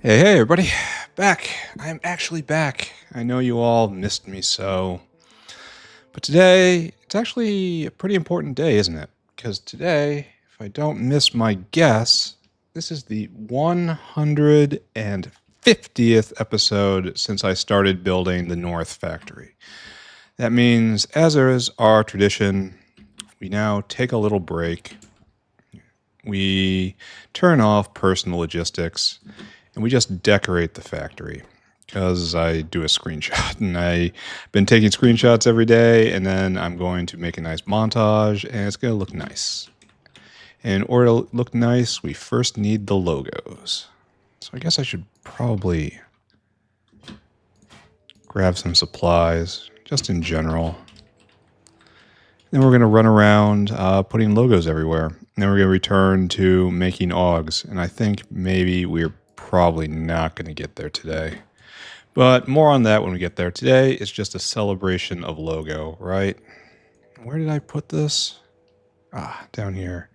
Hey, everybody. Back. I'm actually back. I know you all missed me so. But today, it's actually a pretty important day, isn't it? Because today, if I don't miss my guess, this is the 150th episode since I started building the North Factory. That means, as is our tradition, we now take a little break. We turn off personal logistics and we just decorate the factory because I do a screenshot and I've been taking screenshots every day, and then I'm going to make a nice montage and it's going to look nice. And in order to look nice, we first need the logos. So I guess I should probably grab some supplies just in general. Then we're going to run around putting logos everywhere. And then we're going to return to making Augs. And I think maybe we're probably not going to get there today. But more on that when we get there. Today is just a celebration of logo, right? Where did I put this? Down here.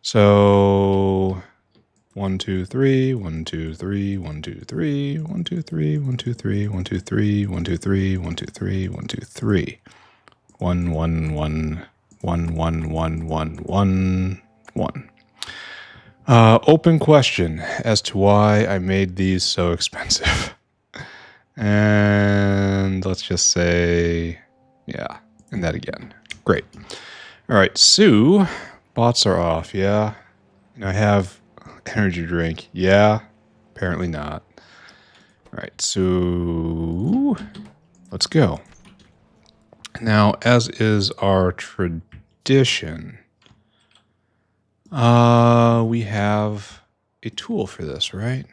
So 1, 2, 3, 1, 2, 3, 1, 2, 3, 1, 2, 3, 1, 2, 3, 1, 2, 3, 1, 2, 3, 1, 2, 3, 1, 2, 3. 1, 1, 1, 1, 1, 1, 1, 1, 1. Open question as to why I made these so expensive. And let's just say, yeah, and that again. Great. All right, so bots are off, yeah. And I have energy drink, yeah. Apparently not. All right, so let's go. Now, as is our tradition, we have a tool for this, right?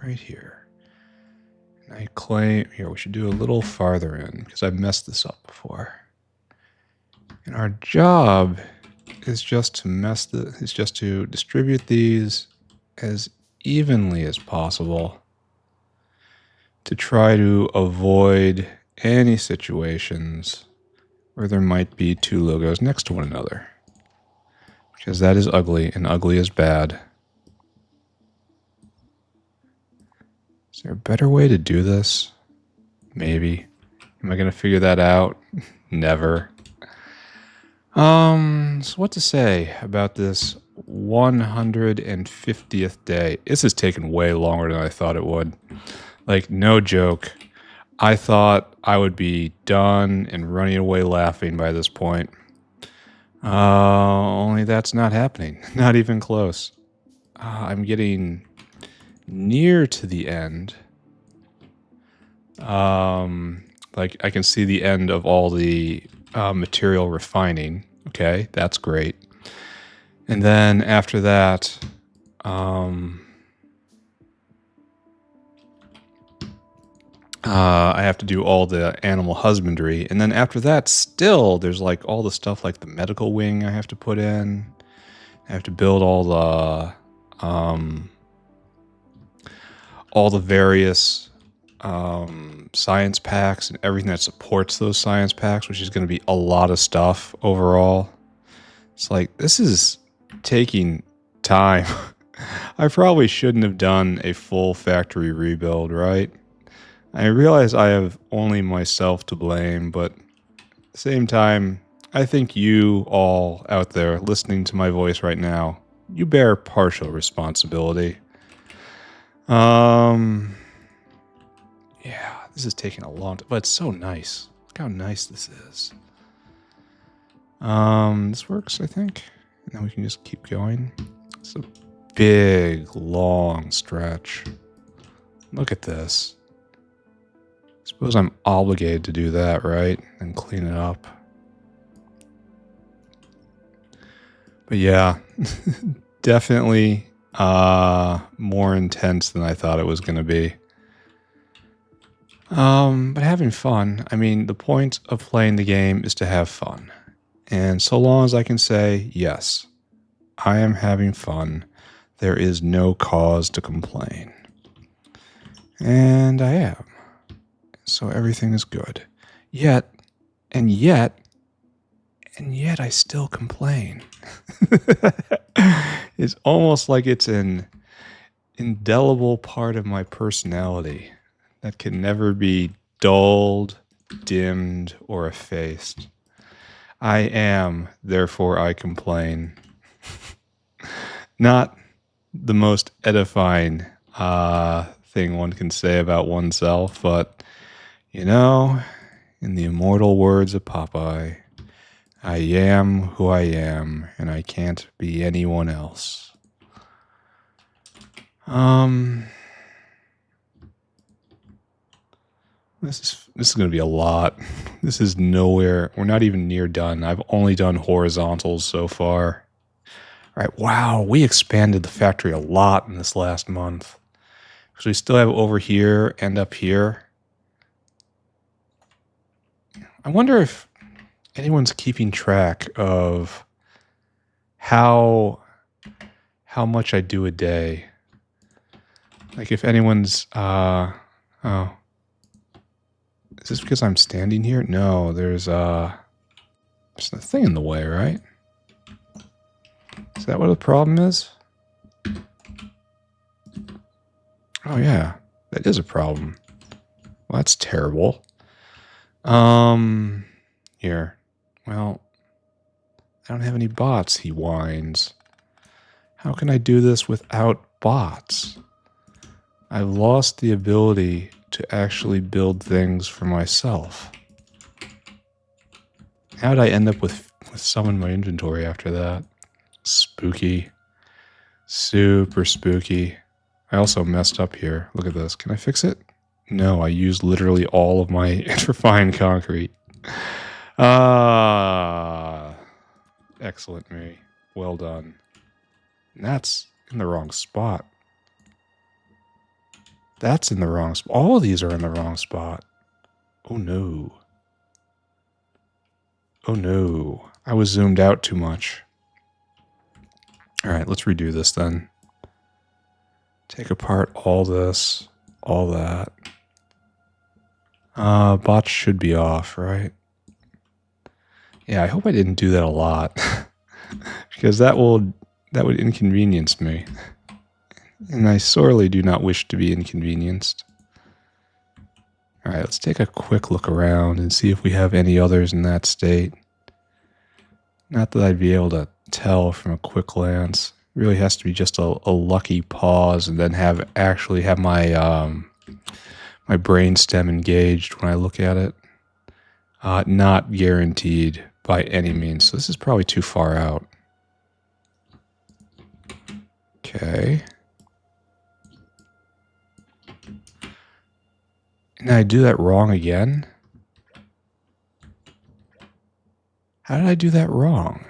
Right here. And I claim, here, we should do a little farther in because I've messed this up before. And our job is just to distribute these as evenly as possible to try to avoid any situations where there might be two logos next to one another. Because that is ugly, and ugly is bad. Is there a better way to do this? Maybe. Am I going to figure that out? Never. So what to say about this 150th day? This has taken way longer than I thought it would. Like, no joke. I thought I would be done and running away laughing by this point. Only that's not happening. Not even close. I'm getting near to the end. Like, I can see the end of all the material refining. Okay, that's great. And then after that, I have to do all the animal husbandry. And then after that, still, there's like all the stuff like the medical wing I have to put in. I have to build all the various science packs and everything that supports those science packs, which is going to be a lot of stuff overall. It's like, this is taking time. I probably shouldn't have done a full factory rebuild, right? I realize I have only myself to blame, but at the same time, I think you all out there listening to my voice right now, you bear partial responsibility. Yeah, this is taking a long time, but it's so nice. Look how nice this is. This works, I think. And then we can just keep going. It's a big, long stretch. Look at this. I suppose I'm obligated to do that, right? And clean it up. But yeah, definitely more intense than I thought it was going to be. But having fun. I mean, the point of playing the game is to have fun. And so long as I can say, yes, I am having fun, there is no cause to complain. And I am. So everything is good. Yet I still complain. It's almost like it's an indelible part of my personality that can never be dulled, dimmed, or effaced. I am, therefore I complain. Not the most edifying thing one can say about oneself, but, you know, in the immortal words of Popeye, I am who I am, and I can't be anyone else. This is going to be a lot. This is nowhere. We're not even near done. I've only done horizontals so far. All right. Wow. We expanded the factory a lot in this last month. So we still have over here and up here. I wonder if anyone's keeping track of how much I do a day. Like if anyone's, oh, is this because I'm standing here? No, there's a thing in the way, right? Is that what the problem is? Oh yeah, that is a problem. Well, that's terrible. Here. Well, I don't have any bots, he whines. How can I do this without bots? I've lost the ability to actually build things for myself. How did I end up with some in my inventory after that? Spooky. Super spooky. I also messed up here. Look at this. Can I fix it? No, I used literally all of my refined concrete. Excellent, me. Well done. And that's in the wrong spot. That's in the wrong spot. All of these are in the wrong spot. Oh no. Oh no. I was zoomed out too much. Alright, let's redo this then. Take apart all this, all that. Bots should be off, right? Yeah, I hope I didn't do that a lot. Because that would inconvenience me. And I sorely do not wish to be inconvenienced. Alright, let's take a quick look around and see if we have any others in that state. Not that I'd be able to tell from a quick glance. It really has to be just a lucky pause and then actually have my my brainstem engaged when I look at it. Not guaranteed by any means. So this is probably too far out. Okay. And I do that wrong again? How did I do that wrong?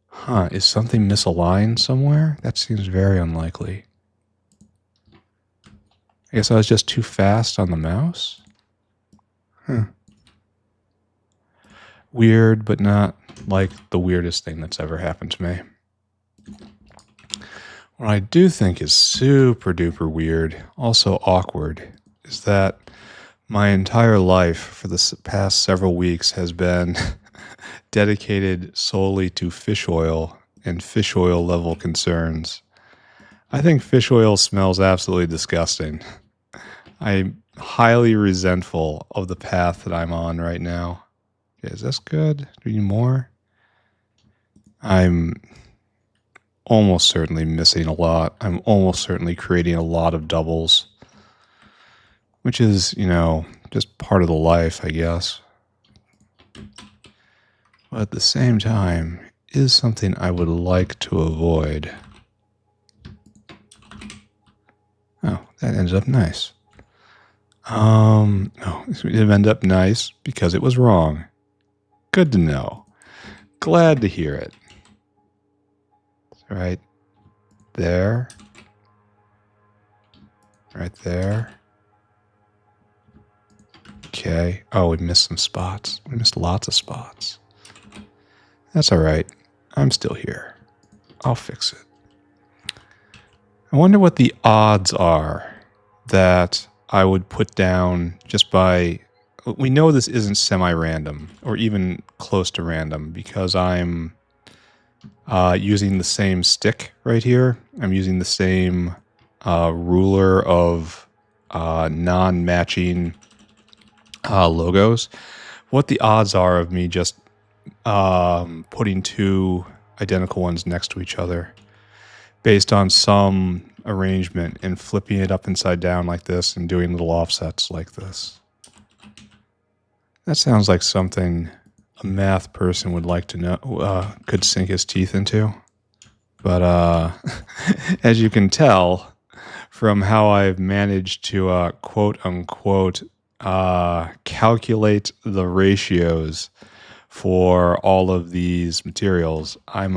Huh, is something misaligned somewhere? That seems very unlikely. I guess I was just too fast on the mouse? Huh. Weird, but not like the weirdest thing that's ever happened to me. What I do think is super duper weird, also awkward, is that my entire life for the past several weeks has been dedicated solely to fish oil and fish oil level concerns. I think fish oil smells absolutely disgusting. I'm highly resentful of the path that I'm on right now. Okay, is this good? Do we need more? I'm almost certainly missing a lot. I'm almost certainly creating a lot of doubles. Which is, you know, just part of the life, I guess. But at the same time, is something I would like to avoid. Oh, that ended up nice. No, it didn't end up nice because it was wrong. Good to know. Glad to hear it. Right there. Right there. Okay. Oh, we missed some spots. We missed lots of spots. That's all right. I'm still here. I'll fix it. I wonder what the odds are that I would put down just by... We know this isn't semi-random or even close to random because I'm using the same stick right here. I'm using the same ruler of non-matching logos. What the odds are of me just putting two identical ones next to each other based on some arrangement and flipping it up inside down like this and doing little offsets like this. That sounds like something a math person would like to know, could sink his teeth into. But as you can tell from how I've managed to quote unquote calculate the ratios for all of these materials, I'm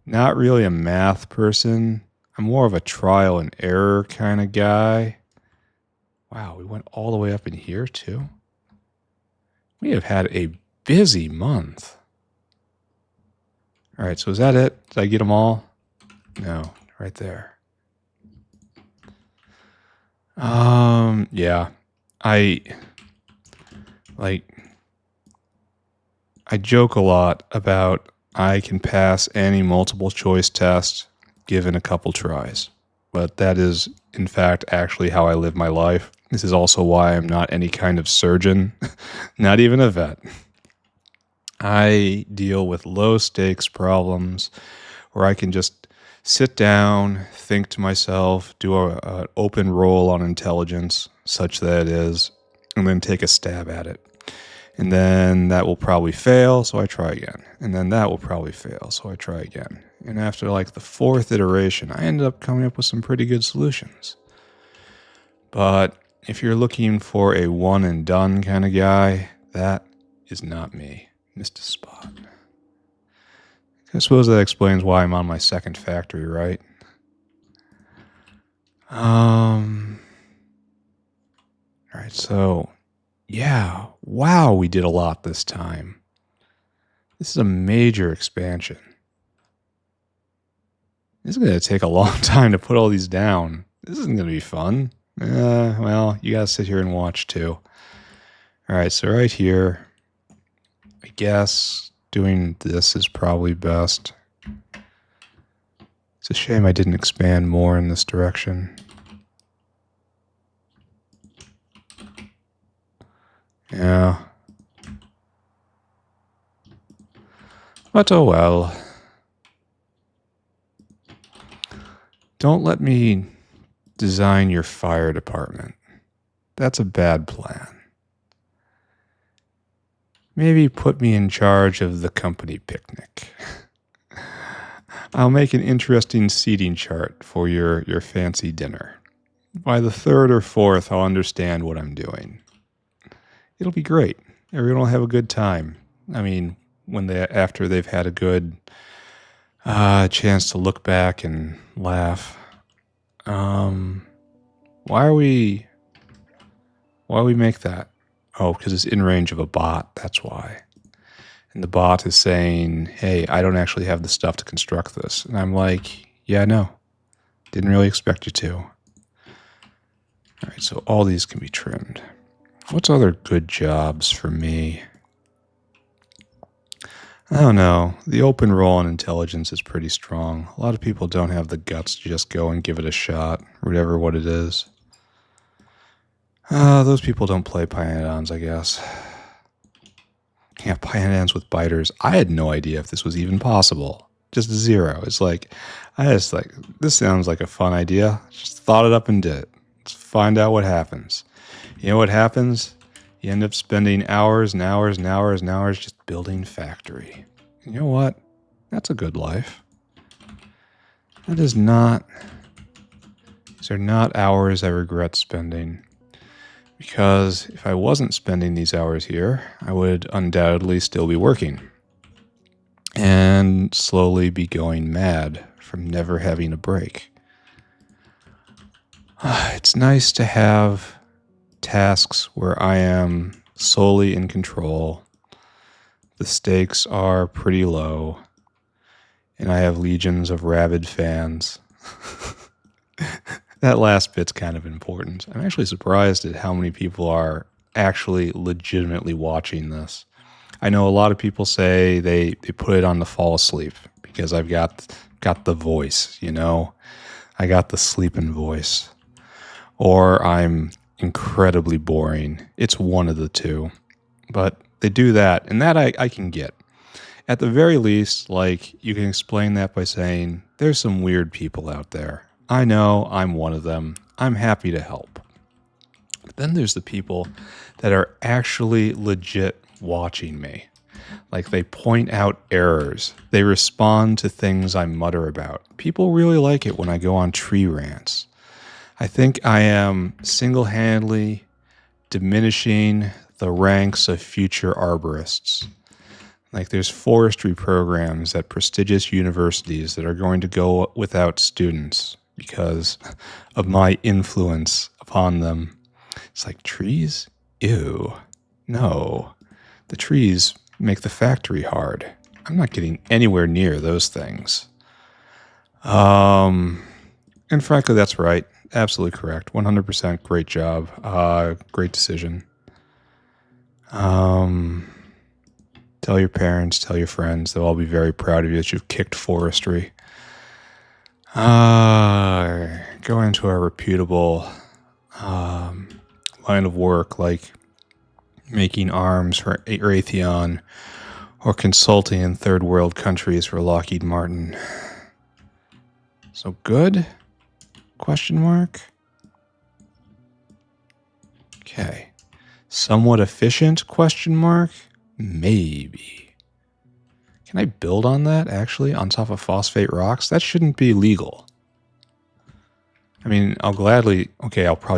not really a math person. I'm more of a trial and error kind of guy. Wow, we went all the way up in here too. We have had a busy month. All right, so is that it? Did I get them all? No, right there. Yeah. I joke a lot about I can pass any multiple choice test given a couple tries. But that is, in fact, actually how I live my life. This is also why I'm not any kind of surgeon, not even a vet. I deal with low stakes problems where I can just sit down, think to myself, do an open roll on intelligence, such that it is, and then take a stab at it. And then that will probably fail, so I try again. And then that will probably fail, so I try again. And after like the fourth iteration, I ended up coming up with some pretty good solutions. But if you're looking for a one and done kind of guy, that is not me. Missed a spot. I suppose that explains why I'm on my second factory, right? Alright, so yeah, wow, we did a lot this time. This is a major expansion. This is going to take a long time to put all these down. This isn't going to be fun. Well, you got to sit here and watch too. Alright, so right here, I guess doing this is probably best. It's a shame I didn't expand more in this direction. Yeah. But oh well. Don't let me design your fire department. That's a bad plan. Maybe put me in charge of the company picnic. I'll make an interesting seating chart for your fancy dinner. By the third or fourth, I'll understand what I'm doing. It'll be great. Everyone will have a good time. I mean, after they've had a good chance to look back and laugh. Why we make that? Oh, because it's in range of a bot. That's why. And the bot is saying, hey, I don't actually have the stuff to construct this. And I'm like, yeah, no. Didn't really expect you to. All right, so all these can be trimmed. What's other good jobs for me? I don't know. The open roll on intelligence is pretty strong. A lot of people don't have the guts to just go and give it a shot, whatever what it is. Those people don't play Pyanodons, I guess. Yeah, Pyanodons with biters. I had no idea if this was even possible. Just zero. It's like, this sounds like a fun idea. Just thought it up and did it. Let's find out what happens. You know what happens? You end up spending hours and hours and hours and hours just building factory. You know what? That's a good life. These are not hours I regret spending. Because if I wasn't spending these hours here, I would undoubtedly still be working. And slowly be going mad from never having a break. It's nice to have tasks where I am solely in control. The stakes are pretty low. And I have legions of rabid fans. That last bit's kind of important. I'm actually surprised at how many people are actually legitimately watching this. I know a lot of people say they put it on to fall asleep because I've got the voice, you know? I got the sleeping voice. Or I'm incredibly boring. It's one of the two. But they do that, and that I can get. At the very least, like, you can explain that by saying, there's some weird people out there. I know, I'm one of them. I'm happy to help. But then there's the people that are actually legit watching me. Like, they point out errors. They respond to things I mutter about. People really like it when I go on tree rants. I think I am single-handedly diminishing the ranks of future arborists. Like, there's forestry programs at prestigious universities that are going to go without students because of my influence upon them. It's like, trees? Ew. No. The trees make the factory hard. I'm not getting anywhere near those things. And frankly, that's right. Absolutely correct. 100% great job. Great decision. Tell your parents, tell your friends. They'll all be very proud of you that you've kicked forestry. Go into a reputable line of work like making arms for Raytheon or consulting in third world countries for Lockheed Martin. So good? Question mark? Okay. Somewhat efficient? Question mark? Maybe. Can I build on that, actually, on top of phosphate rocks? That shouldn't be legal. I mean, I'll probably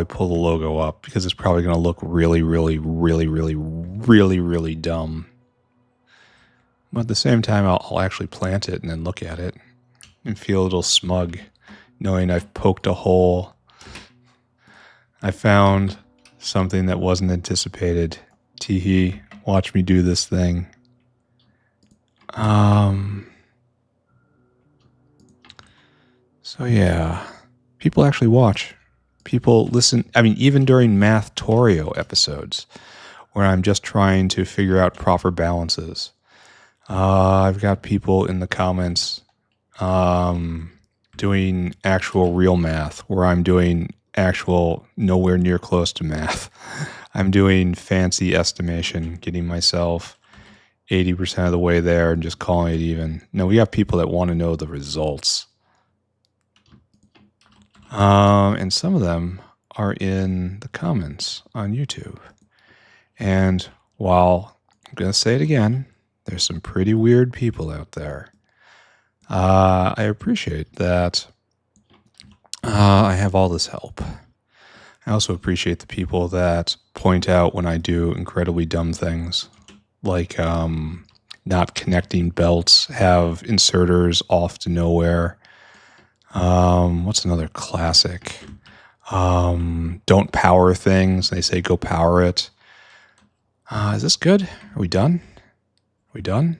pull the logo up because it's probably going to look really, really, really, really, really, really dumb. But at the same time, I'll actually plant it and then look at it and feel a little smug knowing I've poked a hole. I found something that wasn't anticipated. Teehee, watch me do this thing. So yeah, people actually watch. People listen. I mean, even during Factorio episodes where I'm just trying to figure out proper balances. I've got people in the comments doing actual real math where I'm doing actual nowhere near close to math. I'm doing fancy estimation, getting myself 80% of the way there and just calling it even. No, we have people that want to know the results. And some of them are in the comments on YouTube. And while I'm going to say it again, there's some pretty weird people out there. I appreciate that I have all this help. I also appreciate the people that point out when I do incredibly dumb things, like not connecting belts, have inserters off to nowhere. What's another classic? Don't power things. They say go power it. Is this good? Are we done? Are we done?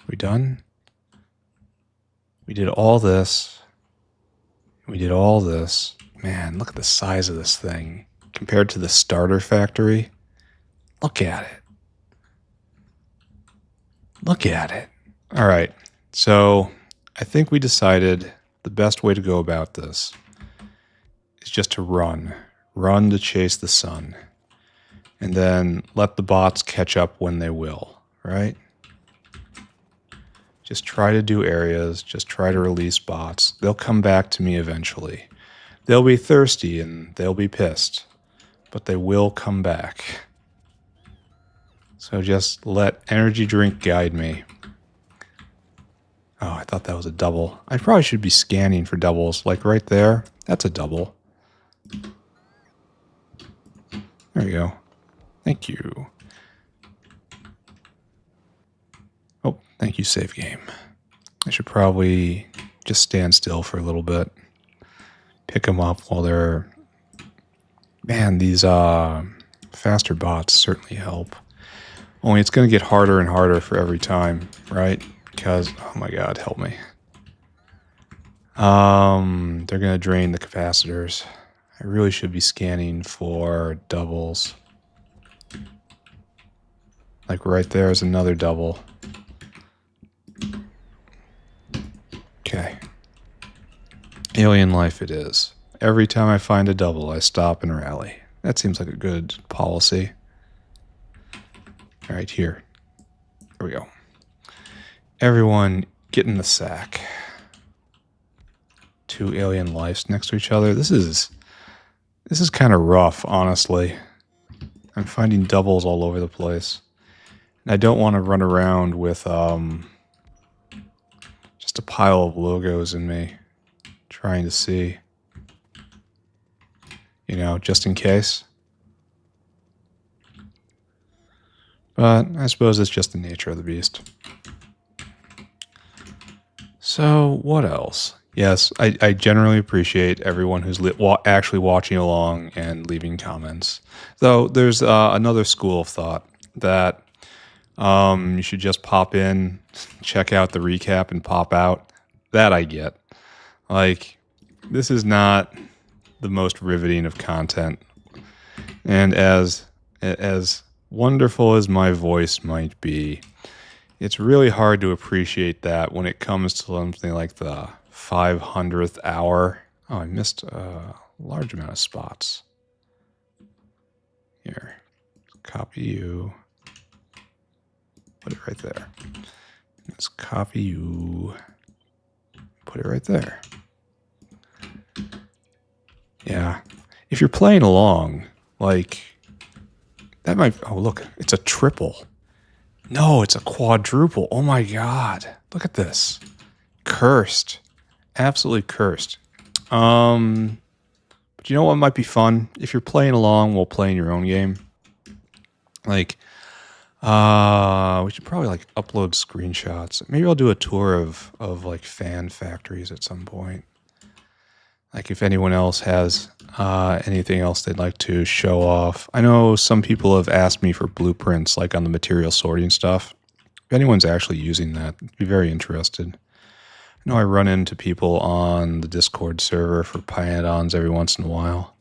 Are we done? We did all this. We did all this. Man, look at the size of this thing compared to the starter factory. Look at it. Look at it. All right. So I think we decided the best way to go about this is just to run. Run to chase the sun. And then let the bots catch up when they will, right? Just try to do areas. Just try to release bots. They'll come back to me eventually. They'll be thirsty and they'll be pissed. But they will come back. So just let energy drink guide me. Oh, I thought that was a double. I probably should be scanning for doubles. Like right there. That's a double. There you go. Thank you. Oh, thank you, save game. I should probably just stand still for a little bit. Pick them up while they're... Man, these faster bots certainly help. Only it's going to get harder and harder for every time, right? Because, oh my god, help me. They're going to drain the capacitors. I really should be scanning for doubles. Like right there is another double. Okay. Alien life it is. Every time I find a double, I stop and rally. That seems like a good policy. All right, here. There we go. Everyone get in the sack. 2 alien lives next to each other. This is kind of rough, honestly. I'm finding doubles all over the place. And I don't want to run around with just a pile of logos in me trying to see. You know, just in case. But I suppose it's just the nature of the beast. So, what else? Yes, I generally appreciate everyone who's actually watching along and leaving comments. Though there's another school of thought that you should just pop in, check out the recap, and pop out. That I get. Like, this is not the most riveting of content. And as wonderful as my voice might be, it's really hard to appreciate that when it comes to something like the 500th hour. Oh, I missed a large amount of spots. Here, copy you. Put it right there. Let's copy you. Put it right there. Yeah. If you're playing along, like, that might... Oh, look, it's a triple. No, it's a quadruple. Oh my god. Look at this. Cursed. Absolutely cursed. But you know what might be fun? If you're playing along while playing your own game. Like, we should probably like upload screenshots. Maybe I'll do a tour of like fan factories at some point. Like if anyone else has anything else they'd like to show off. I know some people have asked me for blueprints, like on the material sorting stuff. If anyone's actually using that, I'd be very interested. I know I run into people on the Discord server for Pyanodons every once in a while.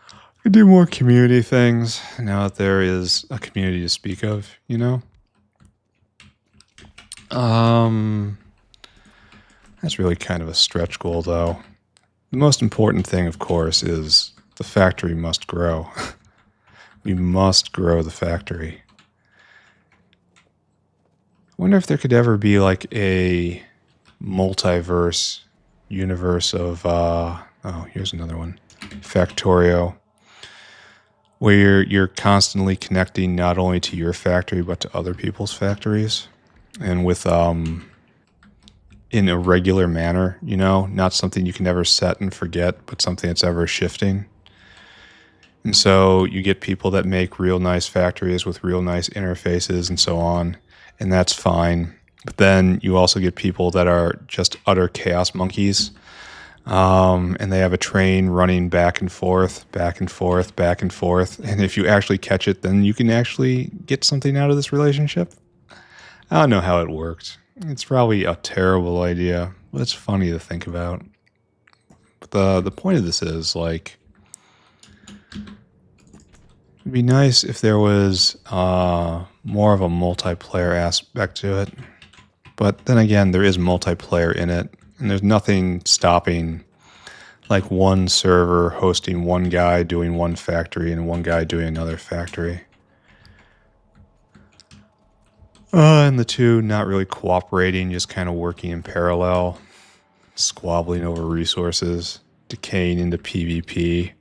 I could do more community things now that there is a community to speak of, you know? That's really kind of a stretch goal, though. The most important thing, of course, is the factory must grow. We must grow the factory. I wonder if there could ever be like a multiverse universe of, oh, here's another one. Factorio. Where you're constantly connecting not only to your factory, but to other people's factories. And with, in a regular manner, you know, not something you can ever set and forget, but something that's ever shifting. And so you get people that make real nice factories with real nice interfaces and so on, and that's fine. But then you also get people that are just utter chaos monkeys, and they have a train running back and forth, back and forth, back and forth. And if you actually catch it, then you can actually get something out of this relationship. I don't know how it worked. It's probably a terrible idea, but it's funny to think about. But the point of this is, like, it'd be nice if there was more of a multiplayer aspect to it. But then again, there is multiplayer in it, and there's nothing stopping, like, one server hosting one guy doing one factory and one guy doing another factory. And the two not really cooperating, just kind of working in parallel, squabbling over resources, decaying into PvP.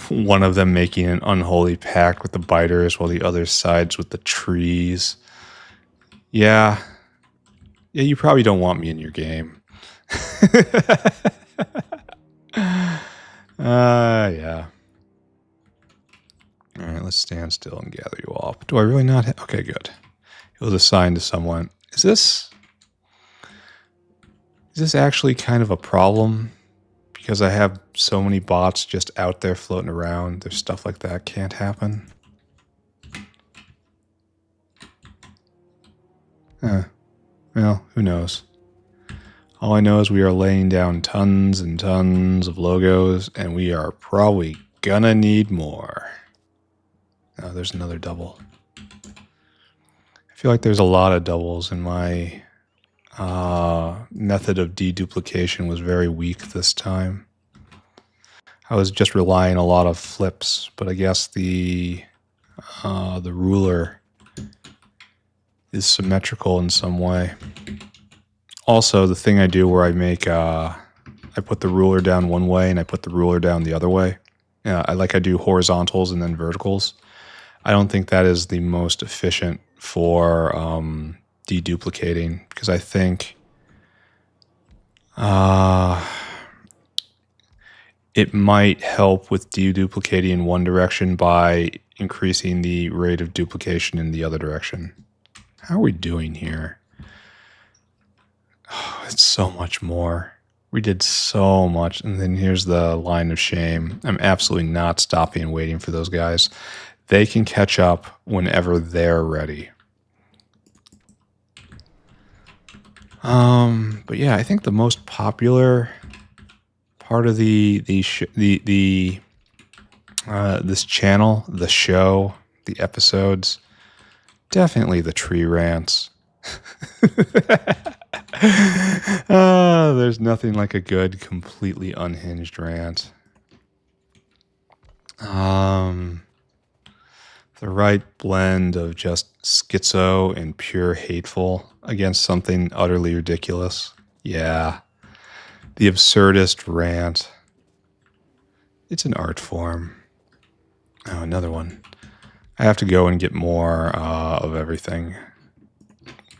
One of them making an unholy pact with the biters while the other sides with the trees. Yeah, you probably don't want me in your game. Yeah. All right, let's stand still and gather you all up. Do I really not? Okay, good. It was assigned to someone. Is this actually kind of a problem? Because I have so many bots just out there floating around. There's stuff like that can't happen. Well, who knows? All I know is we are laying down tons and tons of logos, and we are probably gonna need more. Oh, there's another double. feel like there's a lot of doubles, and my method of deduplication was very weak this time. I was just relying a lot of flips, but I guess the ruler is symmetrical in some way. Also, the thing I do where I make I put the ruler down one way and I put the ruler down the other way. I do horizontals and then verticals. I don't think that is the most efficient for deduplicating, because I think it might help with deduplicating in one direction by increasing the rate of duplication in the other direction. How are we doing here? Oh, it's so much more. We did so much, and then here's the line of shame. I'm absolutely not stopping and waiting for those guys. They can catch up whenever they're ready. But yeah, I think the most popular part of this channel, the show, the episodes, definitely the tree rants. There's nothing like a good, completely unhinged rant. The right blend of just schizo and pure hateful against something utterly ridiculous. Yeah. The absurdist rant. It's an art form. Oh, another one. I have to go and get more of everything.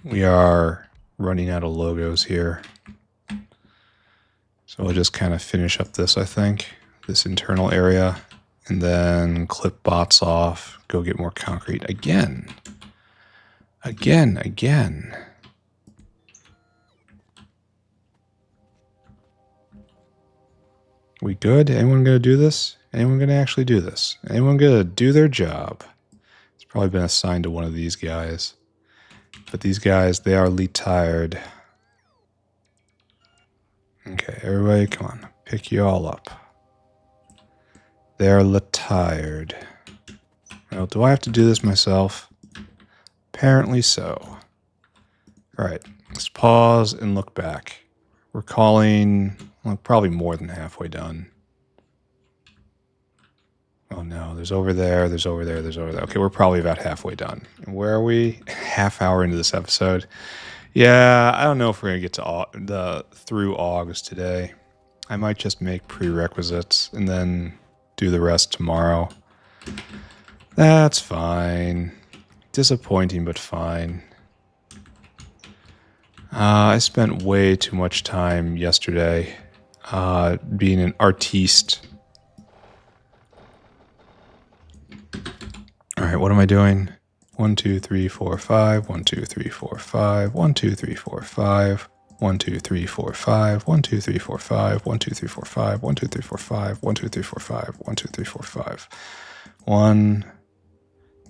We are running out of logos here. So we'll just kind of finish up this, I think. This internal area. And then clip bots off. Go get more concrete again. Again. We good? Anyone going to do this? Anyone going to actually do this? Anyone going to do their job? It's probably been assigned to one of these guys. But these guys, they are tired. Okay, everybody, come on. Pick you all up. They're tired. Well, do I have to do this myself? Apparently so. All right, let's pause and look back. We're calling, well, probably more than halfway done. Oh no, there's over there, there's over there, there's over there. Okay, we're probably about halfway done. And where are we? Half hour into this episode. Yeah, I don't know if we're going to get to through Augs today. I might just make prerequisites and then do the rest tomorrow. That's fine. Disappointing, but fine. I spent way too much time yesterday being an artiste. All right, what am I doing? 1, 2, 3, 4, 5. 1, 2, 3, 4, 5. 1, 2, 3, 4, 5. 1, 2, 3, 4, 5. 1, 2, 3, 4, 5. 1, 2, 3, 4, 5. 1, 2, 3, 4, 5. 1, 2, 3, 4, 5. 1, 2, 3, 4, 5. 1,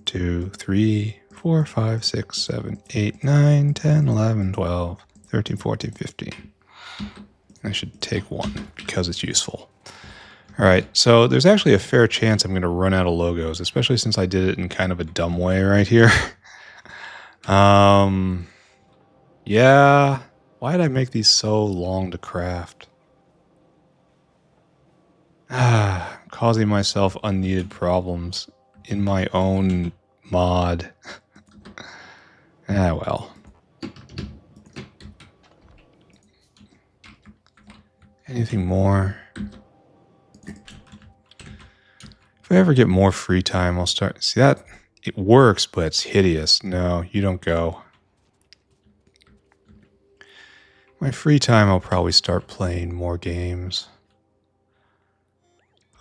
2, 3, 4, 5, 6, 7, 8, 9, 10, 11, 12, 13, 14, 15. I should take one because it's useful. All right, so there's actually a fair chance I'm going to run out of logos, especially since I did it in kind of a dumb way right here. Yeah, why did I make these so long to craft? Causing myself unneeded problems in my own mod. Well. Anything more? If I ever get more free time, I'll start. See that? It works, but it's hideous. No, you don't go. My free time, I'll probably start playing more games.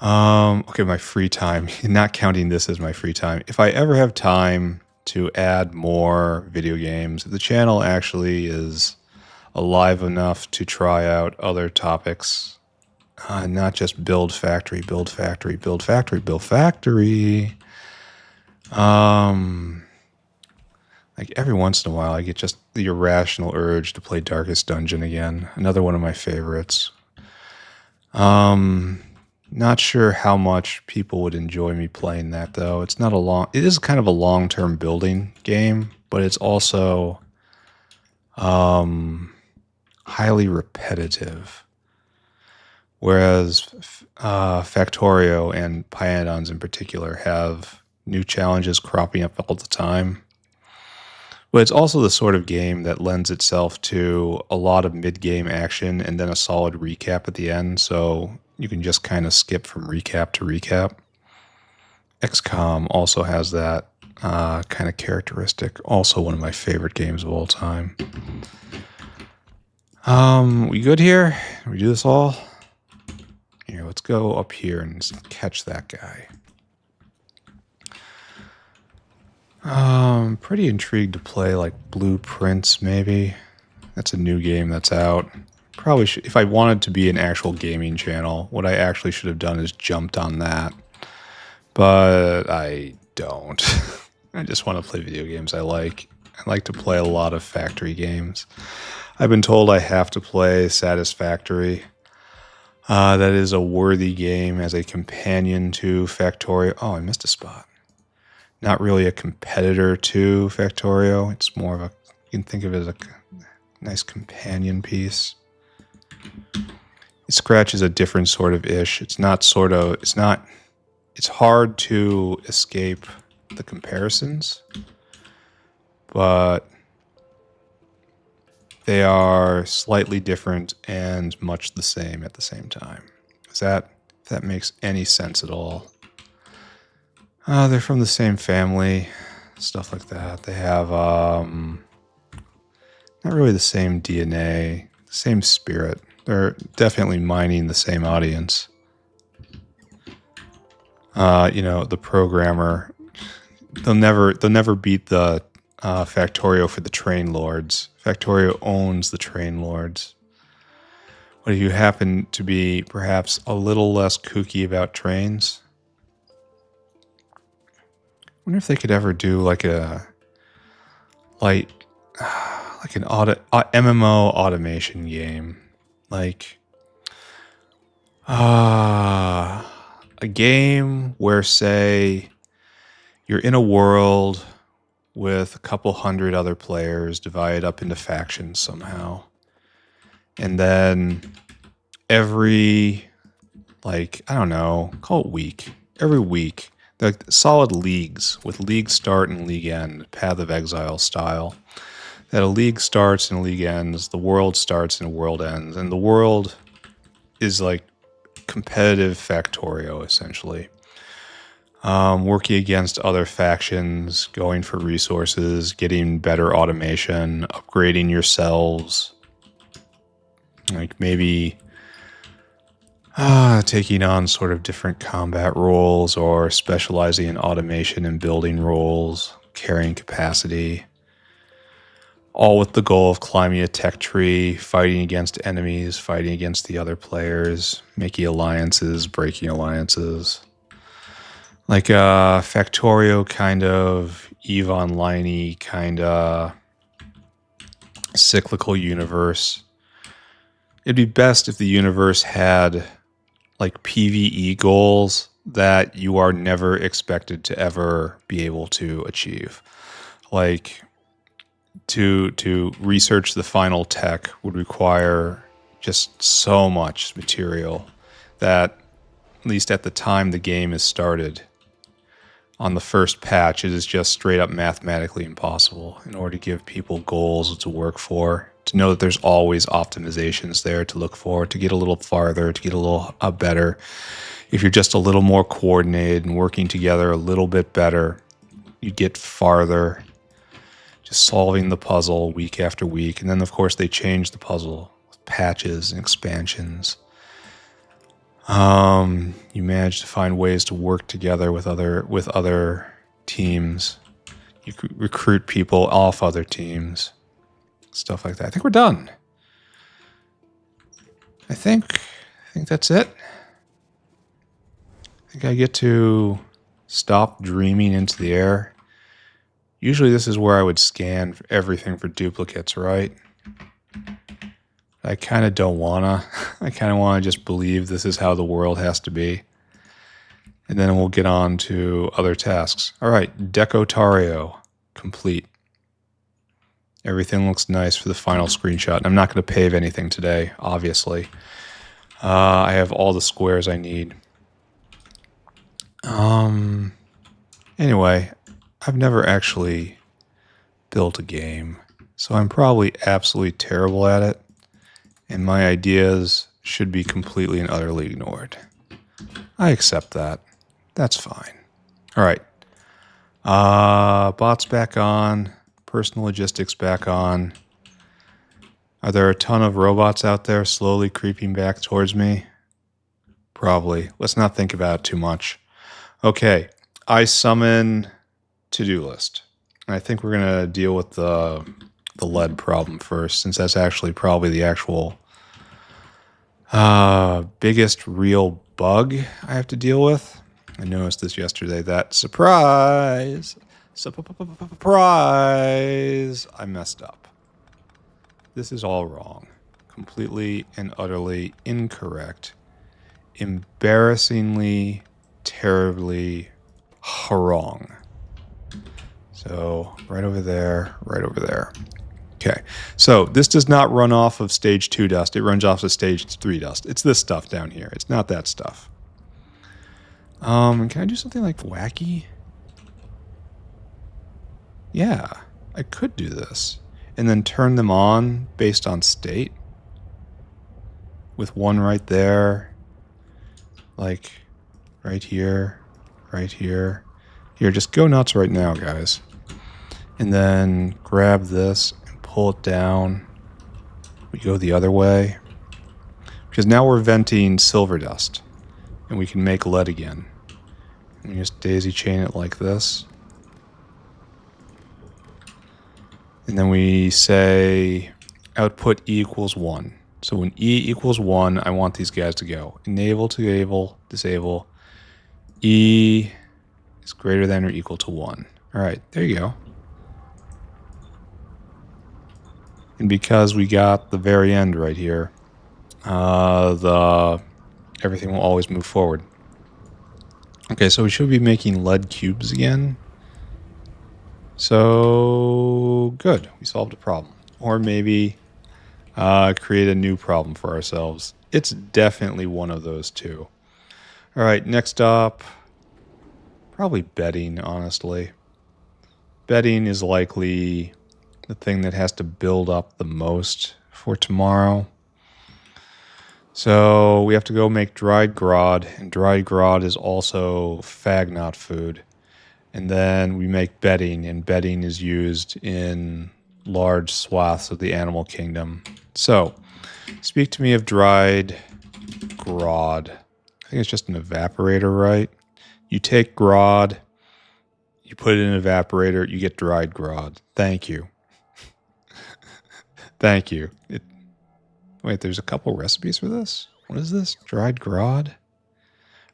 Okay, my free time. Not counting this as my free time. If I ever have time to add more video games, the channel actually is alive enough to try out other topics. Not just build factory. Like every once in a while I get just the irrational urge to play Darkest Dungeon again. Another one of my favorites. Not sure how much people would enjoy me playing that, though. It's not a long... It is kind of a long-term building game, but it's also highly repetitive. Whereas Factorio and Pyanodons in particular have new challenges cropping up all the time. But it's also the sort of game that lends itself to a lot of mid-game action and then a solid recap at the end, so you can just kind of skip from recap to recap. XCOM also has that kind of characteristic. Also one of my favorite games of all time. We good here? We do this all? Here, let's go up here and catch that guy. Pretty intrigued to play like Blueprints, maybe. That's a new game that's out. Probably should, if I wanted to be an actual gaming channel, what I actually should have done is jumped on that. But I don't. I just want to play video games I like. I like to play a lot of factory games. I've been told I have to play Satisfactory. That is a worthy game as a companion to Factorio. Oh, I missed a spot. Not really a competitor to Factorio. It's more of a, you can think of it as a nice companion piece. It scratches a different sort of ish. It's not, it's hard to escape the comparisons, but they are slightly different and much the same at the same time. If that makes any sense at all. They're from the same family, stuff like that. They have not really the same DNA, the same spirit. They're definitely mining the same audience. The programmer, they'll never beat the Factorio for the train lords. Factorio owns the train lords. But if you happen to be perhaps a little less kooky about trains, I wonder if they could ever do like an MMO automation game, like a game where, say, you're in a world with a couple hundred other players divided up into factions somehow, and then every, like, I don't know, call it week. Every week, like solid leagues with league start and league end, Path of Exile style. That a league starts and a league ends, the world starts and a world ends, and the world is like competitive Factorio, essentially. Working against other factions, going for resources, getting better automation, upgrading yourselves, like maybe taking on sort of different combat roles or specializing in automation and building roles, carrying capacity, all with the goal of climbing a tech tree, fighting against enemies, fighting against the other players, making alliances, breaking alliances. Like a Factorio kind of EVE Online-y kind of cyclical universe. It'd be best if the universe had like PvE goals that you are never expected to ever be able to achieve. Like to research the final tech would require just so much material that, at least at the time the game is started, on the first patch, it is just straight up mathematically impossible in order to give people goals to work for, to know that there's always optimizations there to look for, to get a little farther, to get a little better. If you're just a little more coordinated and working together a little bit better, you get farther, just solving the puzzle week after week. And then, of course, they change the puzzle with patches and expansions. You manage to find ways to work together with other teams. You recruit people off other teams, stuff like that. I think we're done. I think that's it. I think I get to stop dreaming into the air. Usually this is where I would scan everything for duplicates, right? I kind of don't wanna. I kind of want to just believe this is how the world has to be. And then we'll get on to other tasks. All right, Decrotorio complete. Everything looks nice for the final screenshot. I'm not going to pave anything today, obviously. I have all the squares I need. Anyway, I've never actually built a game, so I'm probably absolutely terrible at it, and my ideas should be completely and utterly ignored. I accept that. That's fine. All right. Bots back on. Personal logistics back on. Are there a ton of robots out there slowly creeping back towards me? Probably. Let's not think about it too much. Okay. I summon to-do list. And I think we're going to deal with the lead problem first, since that's actually probably the actual biggest real bug I have to deal with. I noticed this yesterday. That surprise, I messed up. This is all wrong. Completely and utterly incorrect. Embarrassingly, terribly wrong. So right over there, right over there. Okay, so this does not run off of stage 2 dust. It runs off of stage 3 dust. It's this stuff down here. It's not that stuff. Can I do something like wacky? Yeah, I could do this. And then turn them on based on state. With one right there. Like, right here. Right here. Here, just go nuts right now, guys. And then grab this and pull it down. We go the other way. Because now we're venting silver dust. And we can make lead again. And we just daisy chain it like this. And then we say output E equals 1. So when E equals 1, I want these guys to go. Enable to enable, disable. E is greater than or equal to 1. All right, there you go. And because we got the very end right here, everything will always move forward. Okay, so we should be making lead cubes again. So, good. We solved a problem. Or maybe create a new problem for ourselves. It's definitely one of those two. All right, next up, probably bedding, honestly. Bedding is likely the thing that has to build up the most for tomorrow. So we have to go make dried Grod, and dried Grod is also Fagnot food. And then we make bedding, and bedding is used in large swaths of the animal kingdom. So, speak to me of dried Grod. I think it's just an evaporator, right? You take Grod, you put it in an evaporator, you get dried Grod. Thank you. Thank you. Wait, there's a couple recipes for this? What is this? Dried Grod?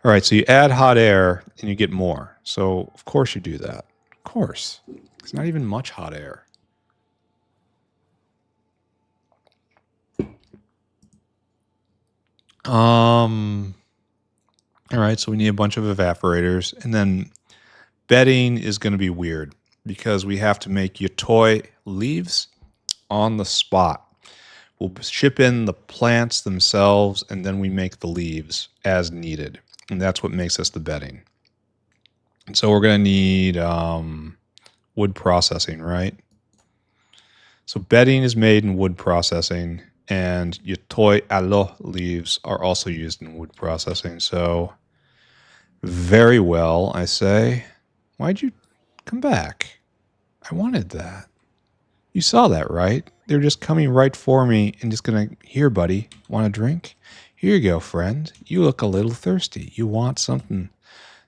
All right, so you add hot air and you get more. So, of course you do that. Of course. It's not even much hot air. All right, so we need a bunch of evaporators. And then bedding is going to be weird because we have to make Yatoi leaves on the spot. We'll ship in the plants themselves, and then we make the leaves as needed. And that's what makes us the bedding. And so we're going to need wood processing, right? So bedding is made in wood processing, and Yatoi aloe leaves are also used in wood processing. So very well, I say. Why'd you come back? I wanted that. You saw that, right? They're just coming right for me and just going to, here, buddy, want a drink? Here you go, friend. You look a little thirsty. You want something?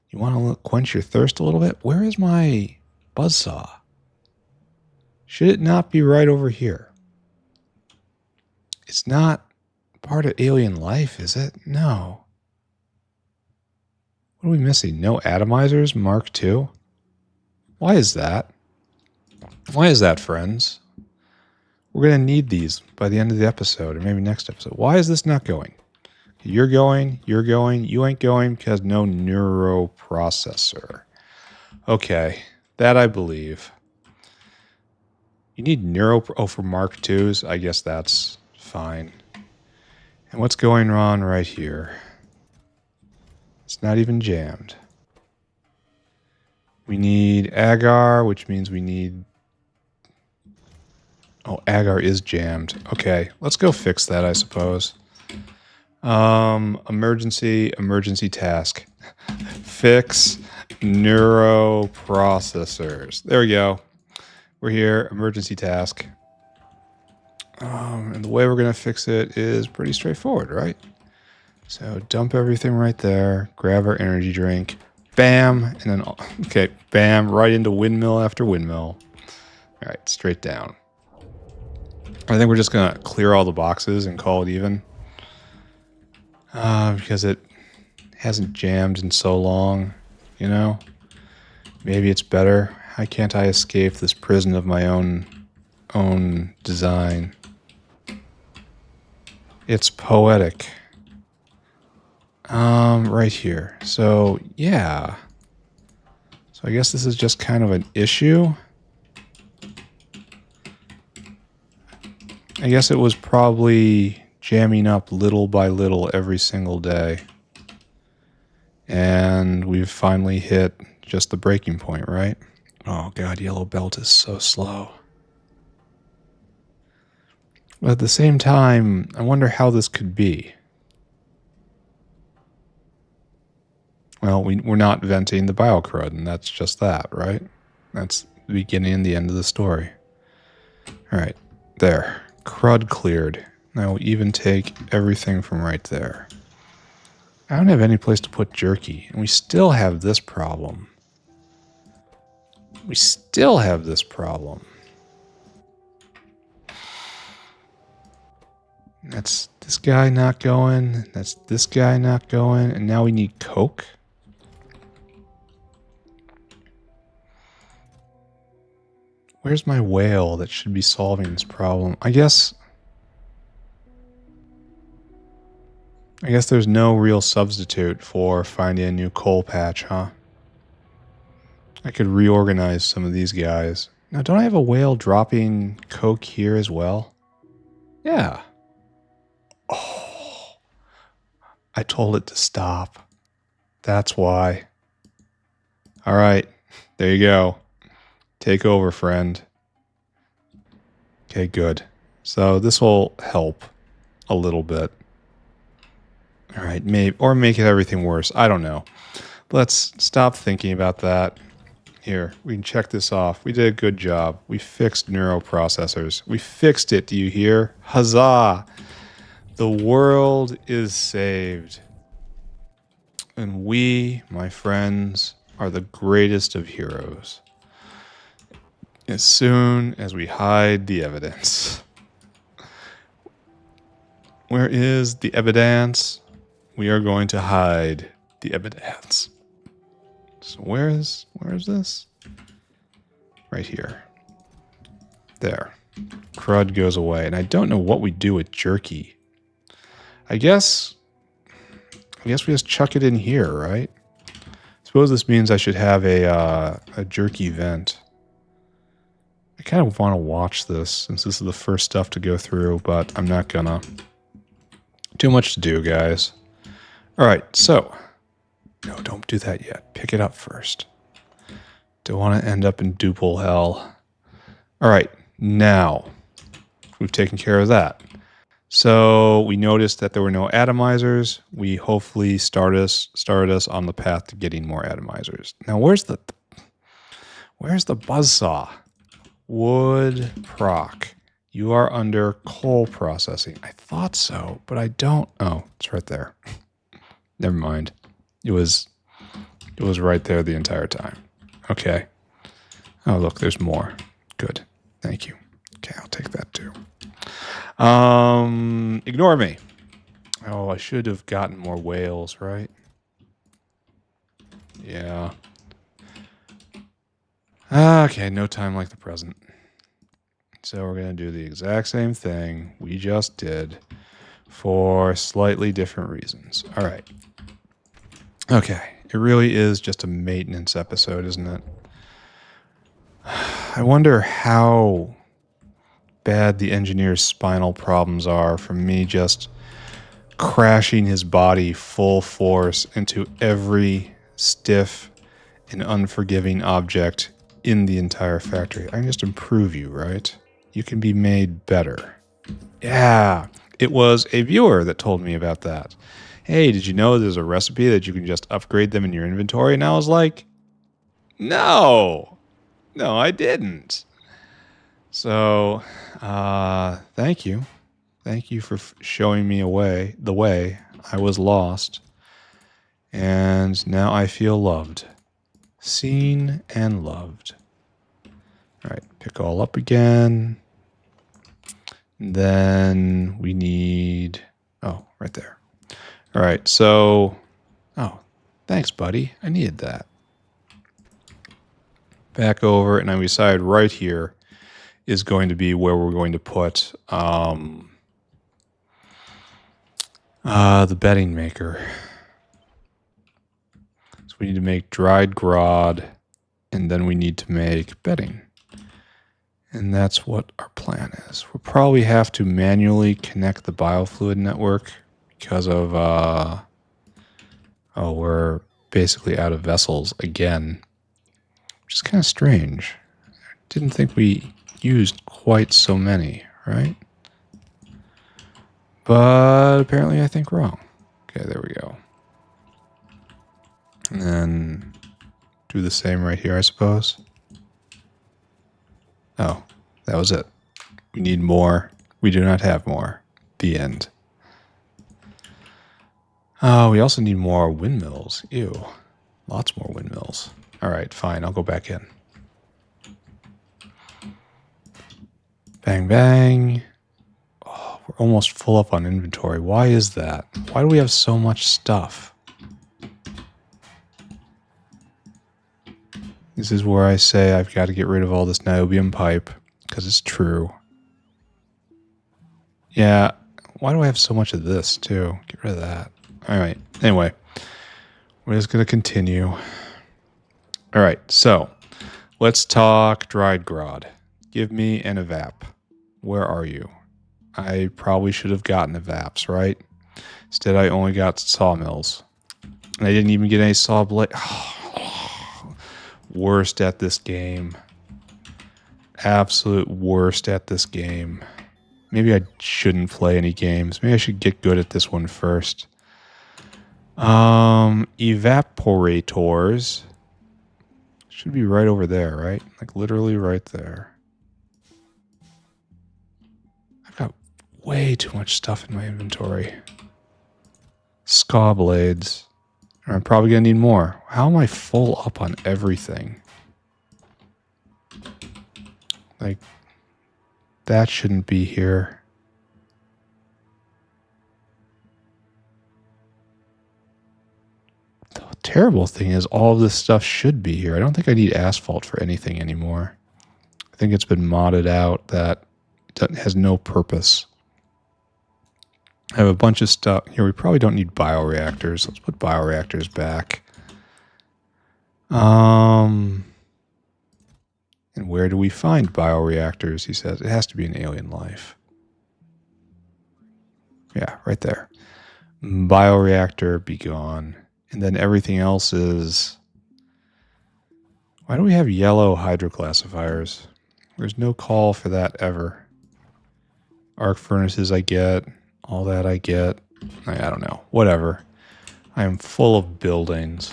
You want to quench your thirst a little bit? Where is my buzzsaw? Should it not be right over here? It's not part of alien life, is it? No. What are we missing? No atomizers? Mark II? Why is that? Why is that, friends? We're going to need these by the end of the episode, or maybe next episode. Why is this not going? You're going, you ain't going because no neuroprocessor. Okay, that I believe. You need for Mark IIs? I guess that's fine. And what's going on right here? It's not even jammed. We need agar, which means we need... Oh, agar is jammed. Okay, let's go fix that, I suppose. Emergency task. Fix neuroprocessors. There we go. We're here, emergency task. And the way we're going to fix it is pretty straightforward, right? So dump everything right there, grab our energy drink, bam, and then, okay, bam, right into windmill after windmill. All right, straight down. I think we're just going to clear all the boxes and call it even. Because it hasn't jammed in so long, you know? Maybe it's better. How can't I escape this prison of my own design? It's poetic. Right here. So, yeah. So I guess this is just kind of an issue. I guess it was probably jamming up little by little every single day. And we've finally hit just the breaking point, right? Oh god, yellow belt is so slow. But at the same time, I wonder how this could be. Well, we're not venting the biocrud, and that's just that, right? That's the beginning and the end of the story. Alright, there. Crud cleared. Now we'll even take everything from right there. I don't have any place to put jerky, and we still have this problem. We still have this problem. That's this guy not going, that's this guy not going, and now we need Coke? Where's my whale that should be solving this problem? I guess there's no real substitute for finding a new coal patch, huh? I could reorganize some of these guys. Now, don't I have a whale dropping Coke here as well? Yeah. Oh. I told it to stop. That's why. Alright. There you go. Take over, friend. Okay, good. So this will help a little bit. Alright, maybe, or make it everything worse. I don't know. Let's stop thinking about that. Here, we can check this off. We did a good job. We fixed neuroprocessors. We fixed it, do you hear? Huzzah! The world is saved. And we, my friends, are the greatest of heroes. As soon as we hide the evidence. Where is the evidence? We are going to hide the evidence. So where is this? Right here. There. Crud goes away. And I don't know what we do with jerky. I guess we just chuck it in here, right? I suppose this means I should have a jerky vent. I kind of want to watch this since this is the first stuff to go through, but I'm not gonna. Too much to do, guys. Alright, so. No, don't do that yet. Pick it up first. Don't want to end up in duple hell. Alright, now. We've taken care of that. So we noticed that there were no atomizers. We hopefully started us on the path to getting more atomizers. Now where's the buzzsaw? Wood proc. You are under coal processing. I thought so, but I don't. Oh, it's right there. Never mind. It was right there the entire time. Okay. Oh, look, there's more. Good. Thank you. Okay, I'll take that too. Ignore me. Oh, I should have gotten more whales, right? Yeah. Okay, no time like the present. So we're going to do the exact same thing we just did for slightly different reasons. All right. Okay. It really is just a maintenance episode, isn't it? I wonder how bad the engineer's spinal problems are from me just crashing his body full force into every stiff and unforgiving object in the entire factory. I can just improve you, right? You can be made better. Yeah, it was a viewer that told me about that. Hey, did you know there's a recipe that you can just upgrade them in your inventory? And I was like, no, I didn't. So, thank you. Thank you for showing me the way. I was lost. And now I feel loved. Seen and loved. All right, pick all up again. And then we need... Oh, right there. All right, so... Oh, thanks, buddy. I needed that. Back over, and I decided right here is going to be where we're going to put the bedding maker. So we need to make dried Grod, and then we need to make bedding. And that's what our plan is. We'll probably have to manually connect the biofluid network because of, we're basically out of vessels again, which is kind of strange. I didn't think we used quite so many, right? But apparently I think wrong. Okay, there we go. And then do the same right here, I suppose. Oh, that was it. We need more. We do not have more. The end. Oh, we also need more windmills. Ew. Lots more windmills. All right, fine. I'll go back in. Bang, bang. Oh, we're almost full up on inventory. Why is that? Why do we have so much stuff? This is where I say I've got to get rid of all this niobium pipe, because it's true. Yeah, why do I have so much of this, too? Get rid of that. All right, anyway, we're just going to continue. All right, so let's talk dried Grod. Give me an evap. Where are you? I probably should have gotten evaps, right? Instead, I only got sawmills. And I didn't even get any saw blade. Worst at this game. Absolute worst at this game. Maybe I shouldn't play any games. Maybe I should get good at this one first. Evaporators should be right over there, right? Like literally right there. I've got way too much stuff in my inventory. Saw blades. I'm probably going to need more. How am I full up on everything? Like, that shouldn't be here. The terrible thing is all of this stuff should be here. I don't think I need asphalt for anything anymore. I think it's been modded out that it has no purpose. I have a bunch of stuff. Here, we probably don't need bioreactors. Let's put bioreactors back. And where do we find bioreactors? He says it has to be in alien life. Yeah, right there. Bioreactor, be gone. And then everything else is... Why do we have yellow hydroclassifiers? There's no call for that ever. Arc furnaces I get. All that I get. I don't know. Whatever. I am full of buildings.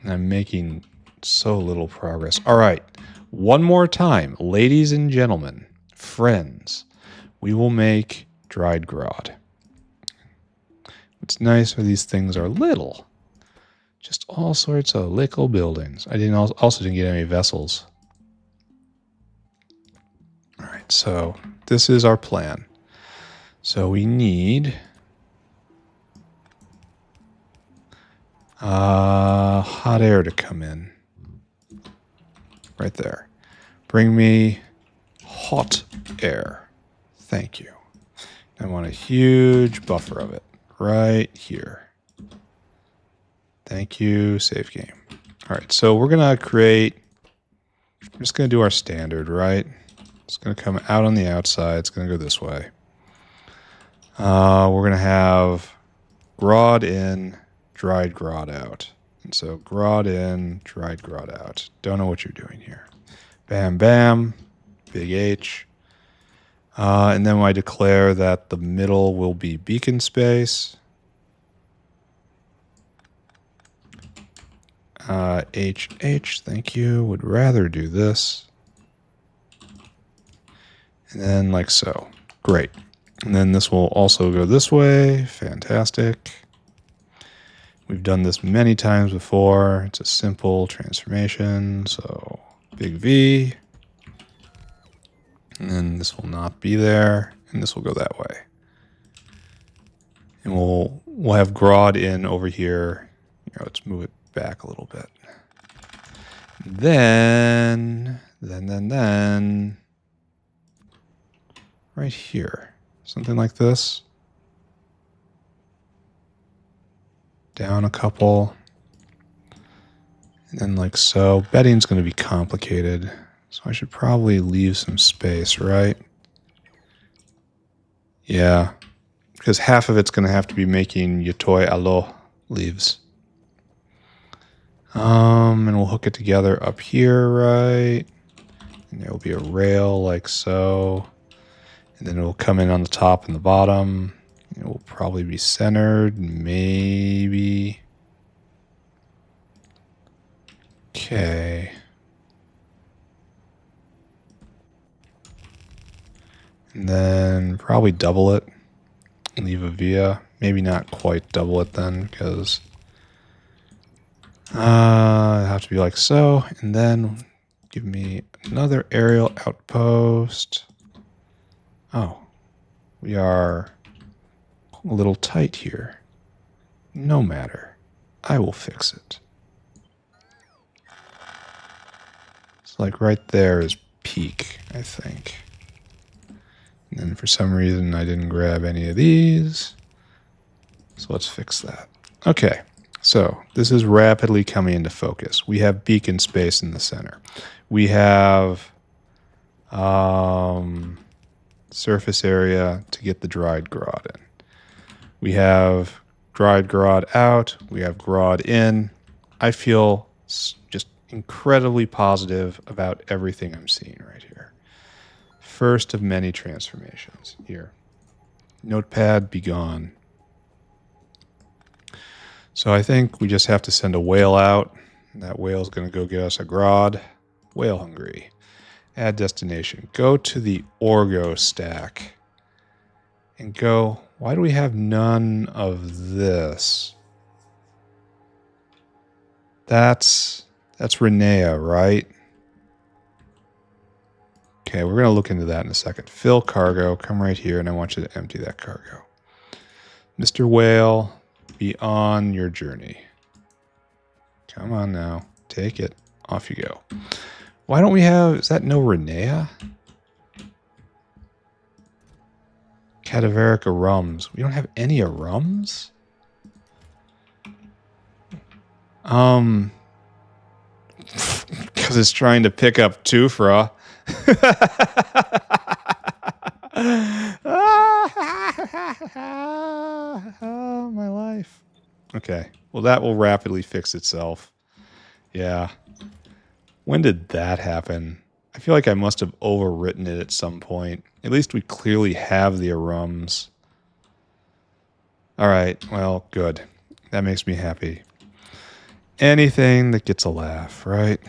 And I'm making so little progress. All right. One more time. Ladies and gentlemen. Friends. We will make dried Grod. What's nice are these things are little. Just all sorts of little buildings. I also didn't get any vessels. All right. So this is our plan. So we need hot air to come in. Right there. Bring me hot air. Thank you. I want a huge buffer of it right here. Thank you, save game. All right, so we're going to create, we're just going to do our standard, right? It's going to come out on the outside. It's going to go this way. We're going to have Grod in, dried Grod out. And so Grod in, dried Grod out. Don't know what you're doing here. Bam, bam, big H. And then I declare that the middle will be beacon space. HH, thank you. Would rather do this. And then like so. Great. And then this will also go this way. Fantastic. We've done this many times before. It's a simple transformation. So big V. And then this will not be there. And this will go that way. And we'll have Grod in over here. Let's move it back a little bit. Then right here, something like this. Down a couple. And then like so. Bedding's going to be complicated. So I should probably leave some space, right? Yeah. Because half of it's going to have to be making Yotoi Alo leaves. And we'll hook it together up here, right? And there will be a rail like so. And then it will come in on the top and the bottom. It will probably be centered, maybe. Okay. And then probably double it. Leave a via. Maybe not quite double it then, because it'll have to be like so. And then give me another aerial outpost. Oh, we are a little tight here. No matter. I will fix it. It's like right there is peak, I think. And then for some reason I didn't grab any of these. So let's fix that. Okay, so this is rapidly coming into focus. We have beacon space in the center. We have surface area to get the dried Grod in. We have dried Grod out. We have Grod in. I feel just incredibly positive about everything I'm seeing right here. First of many transformations here. Notepad, be gone. So I think we just have to send a whale out. That whale is going to go get us a Grod. Whale hungry. Add destination. Go to the Orgo stack. And go, why do we have none of this? That's Renea, right? Okay, we're going to look into that in a second. Fill cargo. Come right here, and I want you to empty that cargo. Mr. Whale, be on your journey. Come on now. Take it. Off you go. Why don't we have... Is that no Renea? Cadaveric arums. We don't have any arums? Because it's trying to pick up Tufra. Oh, my life. Okay. Well, that will rapidly fix itself. Yeah. When did that happen? I feel like I must have overwritten it at some point. At least we clearly have the arums. All right. Well, good. That makes me happy. Anything that gets a laugh, right?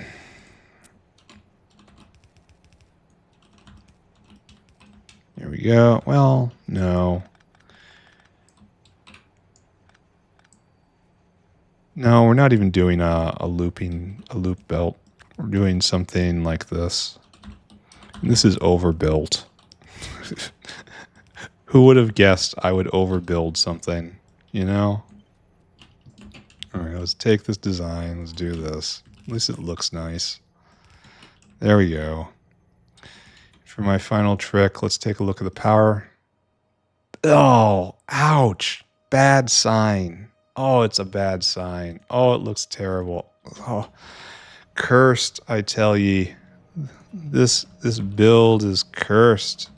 Here we go. Well, no. No, we're not even doing a loop belt. We're doing something like this. And this is overbuilt. Who would have guessed I would overbuild something, you know? All right, let's take this design. Let's do this. At least it looks nice. There we go. For my final trick, let's take a look at the power. Oh, ouch. Bad sign. Oh, it's a bad sign. Oh, it looks terrible. Oh, cursed, I tell ye. This build is cursed.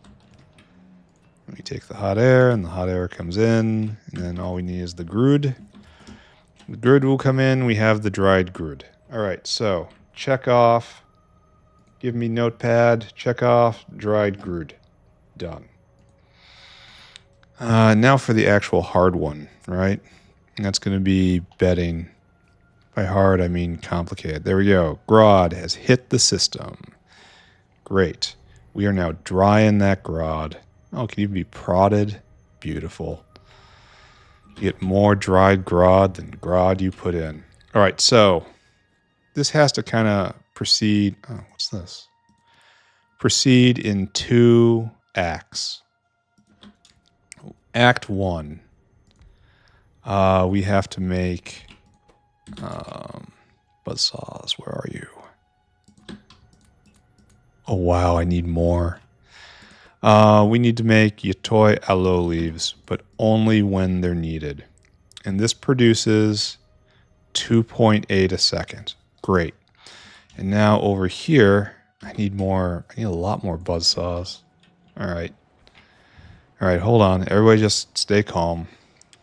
Let me take the hot air, and the hot air comes in, and then all we need is the Grod. The Grod will come in. We have the dried Grod. All right, so check off. Give me notepad. Check off. Dried Grod. Done. Now for the actual hard one, right? And that's going to be bedding. By hard, I mean complicated. There we go. Grod has hit the system. Great. We are now drying that Grod. Oh, can even be prodded? Beautiful. You get more dried Grod than Grod you put in. All right, so this has to kind of proceed. Oh, what's this? Proceed in 2 acts. Act 1. We have to make buzzsaws. Where are you? Oh, wow, I need more. We need to make Yatoi aloe leaves, but only when they're needed. And this produces 2.8 a second. Great. And now over here, I need a lot more buzzsaws. All right, hold on. Everybody just stay calm.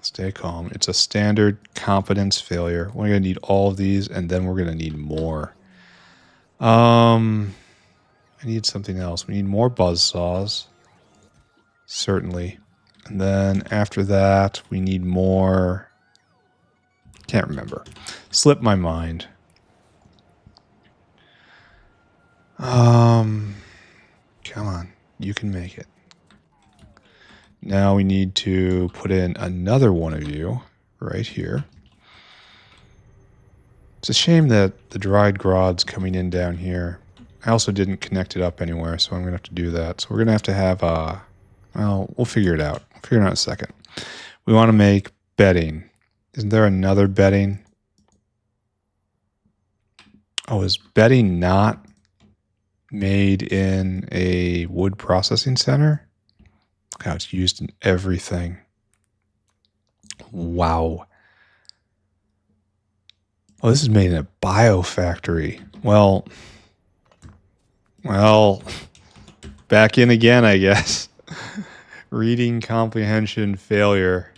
Stay calm. It's a standard competence failure. We're going to need all of these, and then we're going to need more. I need something else. We need more buzzsaws. Certainly. And then after that, we need more. Can't remember. Slipped my mind. Come on. You can make it. Now we need to put in another one of you right here. It's a shame that the dried Grod's coming in down here. I also didn't connect it up anywhere, so I'm going to have to do that. So we're going to have well, we'll figure it out. We'll figure it out in a second. We want to make bedding. Isn't there another bedding? Oh, is bedding not made in a wood processing center? Look how it's used in everything. Wow. Oh, this is made in a biofactory. Well, back in again, I guess. Reading comprehension failure.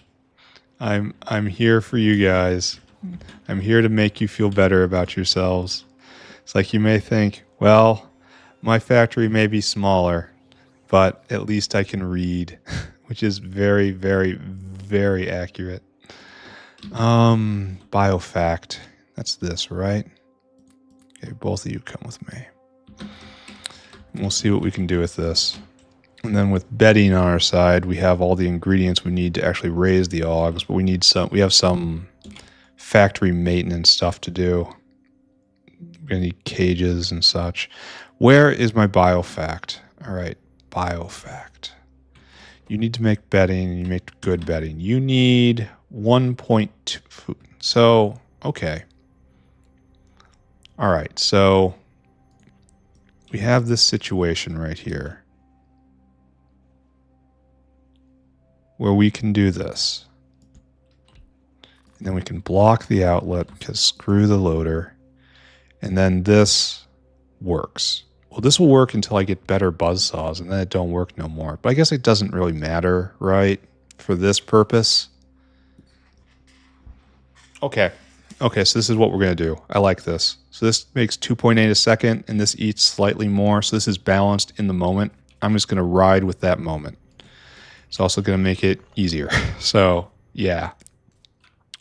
I'm here for you guys. I'm here to make you feel better about yourselves. It's like you may think, well, my factory may be smaller, but at least I can read, which is very, very, very accurate. Biofact. That's this, right? Okay, both of you come with me. We'll see what we can do with this. And then with bedding on our side, we have all the ingredients we need to actually raise the Augs, but we have some factory maintenance stuff to do. We're going to need cages and such. Where is my biofact? All right, biofact. You need to make bedding, and you make good bedding. You need 1.2. So, okay. All right, so we have this situation right here where we can do this. And then we can block the outlet because screw the loader. And then this works. Well, this will work until I get better buzzsaws, and then it don't work no more. But I guess it doesn't really matter, right? For this purpose. Okay. Okay, so this is what we're going to do. I like this. So this makes 2.8 a second, and this eats slightly more. So this is balanced in the moment. I'm just going to ride with that moment. It's also going to make it easier. So, yeah.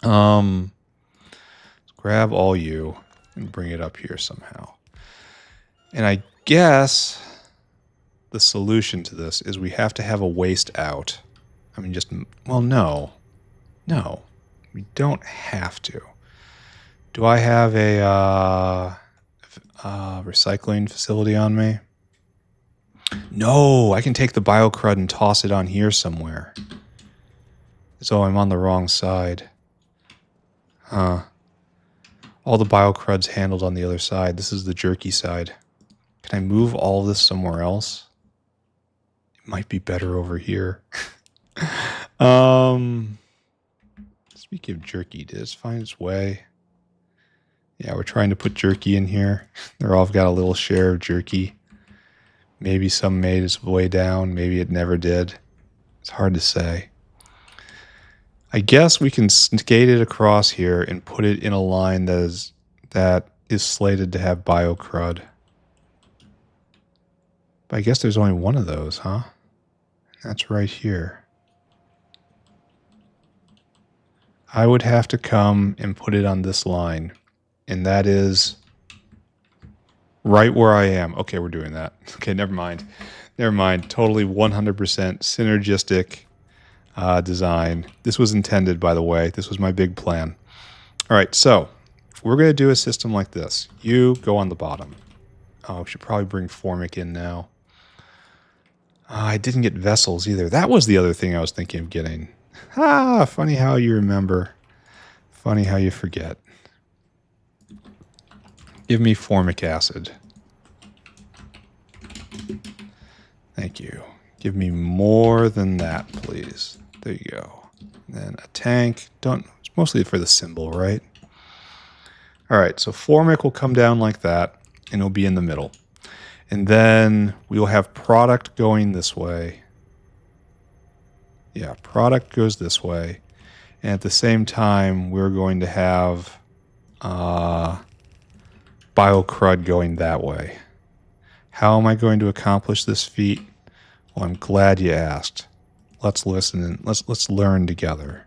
Let's grab all you and bring it up here somehow. And I guess the solution to this is we have to have a waste out. I mean, well, no. No, we don't have to. Do I have a recycling facility on me? No, I can take the biocrud and toss it on here somewhere. So I'm on the wrong side. Huh. All the biocrud's handled on the other side. This is the jerky side. Can I move all this somewhere else? It might be better over here. Speaking of jerky, did it find its way? Yeah, we're trying to put jerky in here. They're all got a little share of jerky. Maybe some made its way down. Maybe it never did. It's hard to say. I guess we can skate it across here and put it in a line that is slated to have biocrud. But I guess there's only one of those, huh? That's right here. I would have to come and put it on this line. And that is right where I am. Okay, we're doing that. Okay, never mind. Never mind. Totally 100% synergistic design. This was intended, by the way. This was my big plan. All right, so if we're going to do a system like this, you go on the bottom. Oh, we should probably bring Formic in now. I didn't get vessels either. That was the other thing I was thinking of getting. Ah, funny how you remember. Funny how you forget. Give me formic acid. Thank you. Give me more than that, please. There you go. And then a tank. It's mostly for the symbol, right? All right, so formic will come down like that, and it'll be in the middle. And then we'll have product going this way. Yeah, product goes this way. And at the same time, we're going to have biocrud going that way. How am I going to accomplish this feat? Well, I'm glad you asked. Let's listen and let's learn together.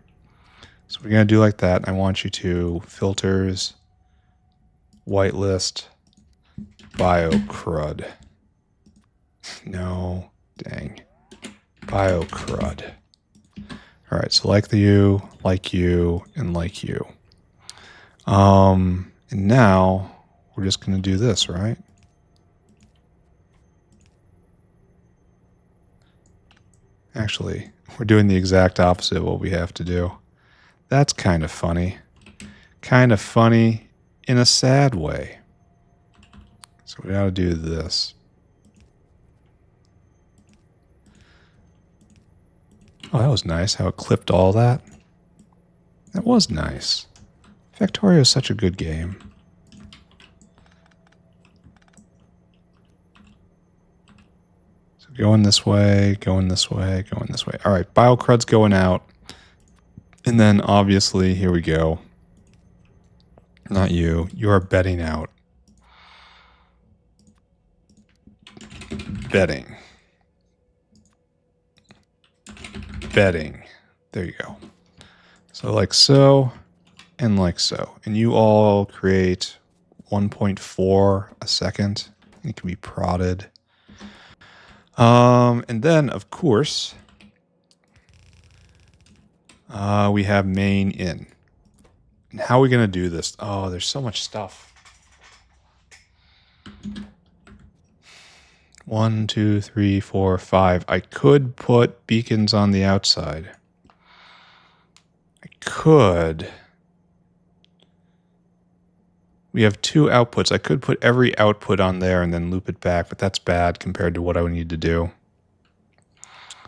So we're going to do like that. I want you to filters, whitelist, biocrud. No, dang. Biocrud. All right, so like you, and like you. And now we're just going to do this, right? Actually, we're doing the exact opposite of what we have to do. That's kind of funny. Kind of funny in a sad way. So we got to do this. Oh, that was nice how it clipped all that. That was nice. Factorio is such a good game. So going this way, going this way, going this way. All right, biocrud's going out. And then obviously, here we go. Not you. You are bedding out. Bedding. Bedding. There you go. So like so, and like so. And you all create 1.4 a second. It can be prodded. And then, of course, we have main in. And how are we going to do this? Oh, there's so much stuff. 1, 2, 3, 4, 5. I could put beacons on the outside. I could. We have 2 outputs. I could put every output on there and then loop it back, but that's bad compared to what I would need to do.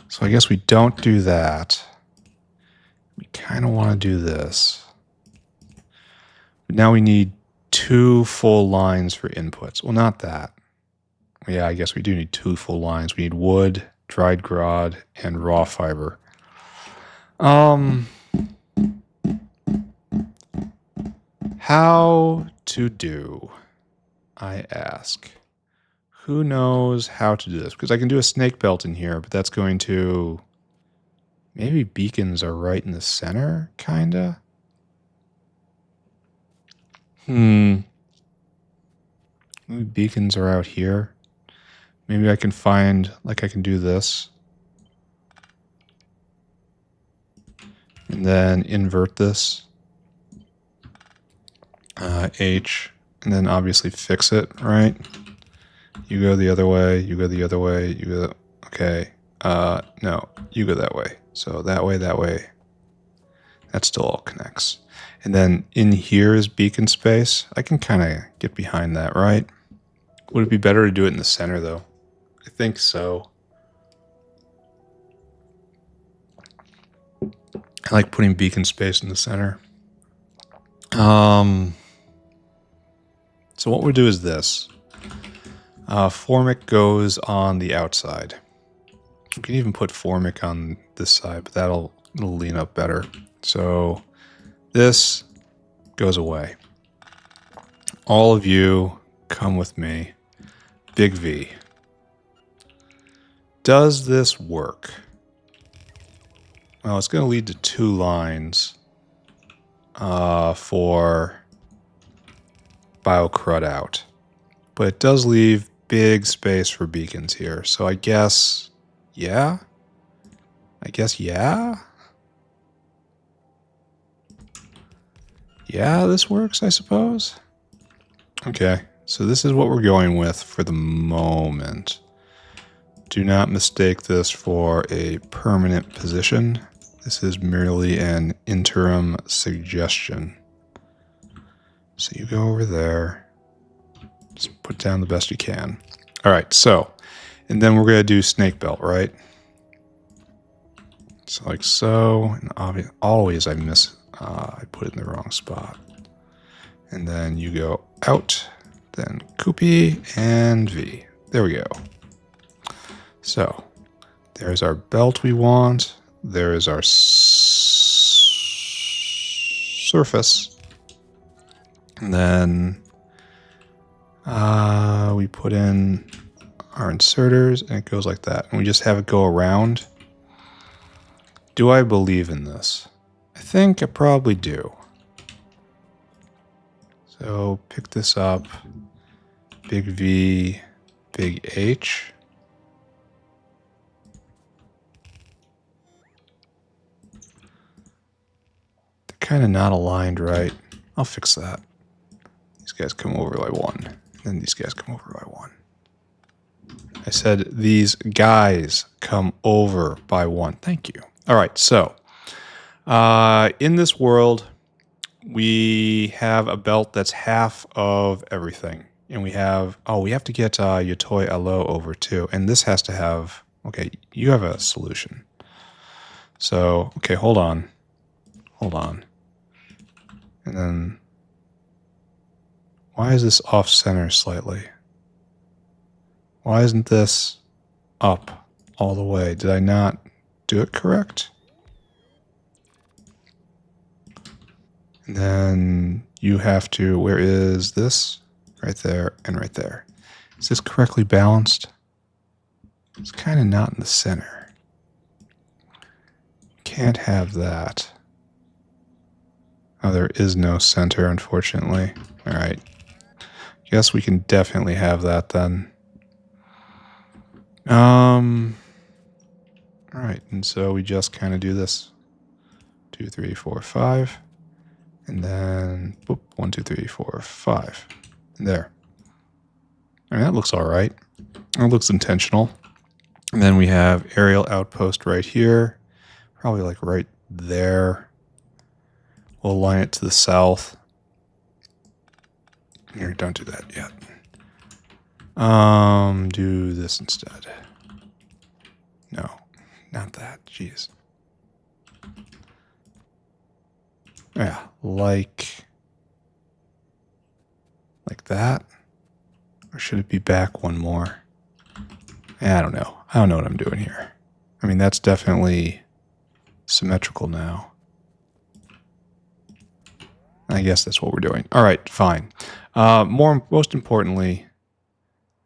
So I guess we don't do that. We kind of want to do this. But now we need 2 full lines for inputs. Well, not that. Yeah, I guess we do need 2 full lines. We need wood, dried grod, and raw fiber. How to do, I ask. Who knows how to do this? Because I can do a snake belt in here, but that's going to... Maybe beacons are right in the center, kinda? Maybe beacons are out here. Maybe I can find, like I can do this. And then invert this. H. And then obviously fix it, right? You go the other way, you go the other way, you go... Okay. No, you go that way. So that way, that way. That still all connects. And then in here is beacon space. I can kind of get behind that, right? Would it be better to do it in the center, though? I think so. I like putting beacon space in the center. So what we'll do is this. Formic goes on the outside. You can even put Formic on this side, but it'll lean up better. So this goes away. All of you come with me. Big V. Does this work? Well, it's going to lead to 2 lines for BioCrud out. But it does leave big space for beacons here. So I guess, yeah? I guess, yeah? Yeah, this works, I suppose? Okay, so this is what we're going with for the moment. Do not mistake this for a permanent position. This is merely an interim suggestion. So you go over there. Just put down the best you can. All right, so, and then we're going to do snake belt, right? So like so, and always I put it in the wrong spot. And then you go out, then Koopy and V. There we go. So there's our belt we want. There is our surface. And then we put in our inserters and it goes like that. And we just have it go around. Do I believe in this? I think I probably do. So pick this up. Big V, big H. They're kind of not aligned right. I'll fix that. These guys come over by 1. And then these guys come over by 1. I said these guys come over by 1. Thank you. All right, so in this world, we have a belt that's half of everything. And we have, we have to get Yotoi Alo over too. And this has to have, okay, you have a solution. So, okay, hold on. Hold on. And then, why is this off center slightly? Why isn't this up all the way? Did I not do it correct? And then you have to, where is this? Right there and right there. Is this correctly balanced? It's kind of not in the center. Can't have that. Oh, there is no center, unfortunately. All right. Guess we can definitely have that then. All right, and so we just kind of do this. 2, 3, 4, 5. And then, boop, 1, 2, 3, 4, 5. And there. I mean, that looks all right. It looks intentional. And then we have aerial outpost right here. Probably like right there. We'll align it to the south. Here, don't do that yet. Do this instead. No, not that. Jeez. Yeah, like that. Or should it be back one more? I don't know. I don't know what I'm doing here. I mean, that's definitely symmetrical now. I guess that's what we're doing. All right, fine. Most importantly,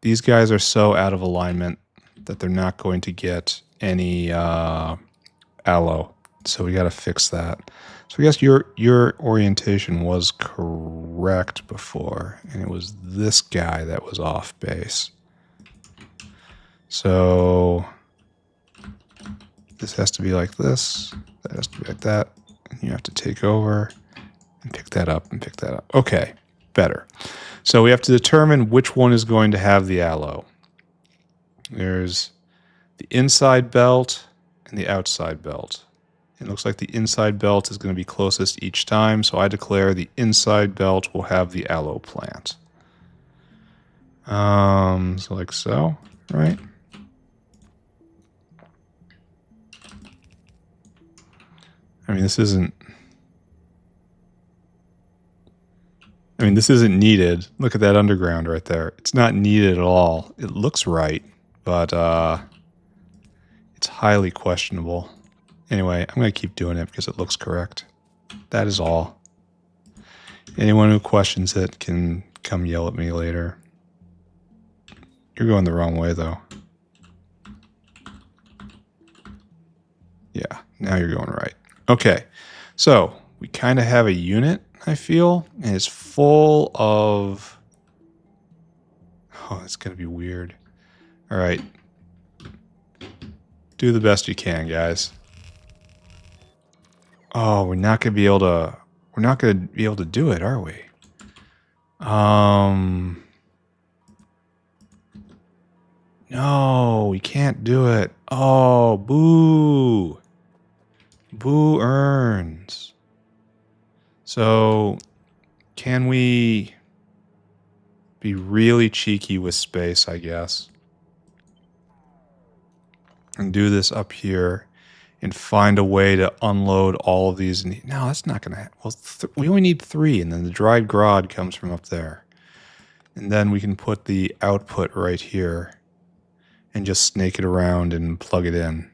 these guys are so out of alignment that they're not going to get any aloe. So we got to fix that. So I guess your orientation was correct before, and it was this guy that was off base. So this has to be like this. That has to be like that. And you have to take over and pick that up and pick that up. Okay, better. So we have to determine which one is going to have the aloe. There's the inside belt and the outside belt. It looks like the inside belt is going to be closest each time, so I declare the inside belt will have the aloe plant. So like so, right? I mean, this isn't needed. Look at that underground right there. It's not needed at all. It looks right, but it's highly questionable. Anyway, I'm going to keep doing it because it looks correct. That is all. Anyone who questions it can come yell at me later. You're going the wrong way, though. Yeah, now you're going right. Okay, so we kind of have a unit, I feel, and it's full of... Oh, it's going to be weird. All right. Do the best you can, guys. Oh, we're not going to be able to... We're not going to be able to do it, are we? No, we can't do it. Oh, boo. Boo earns. So, can we be really cheeky with space, I guess? And do this up here and find a way to unload all of these. No, that's not going to happen. Well, we only need 3, and then the dried Grod comes from up there. And then we can put the output right here and just snake it around and plug it in.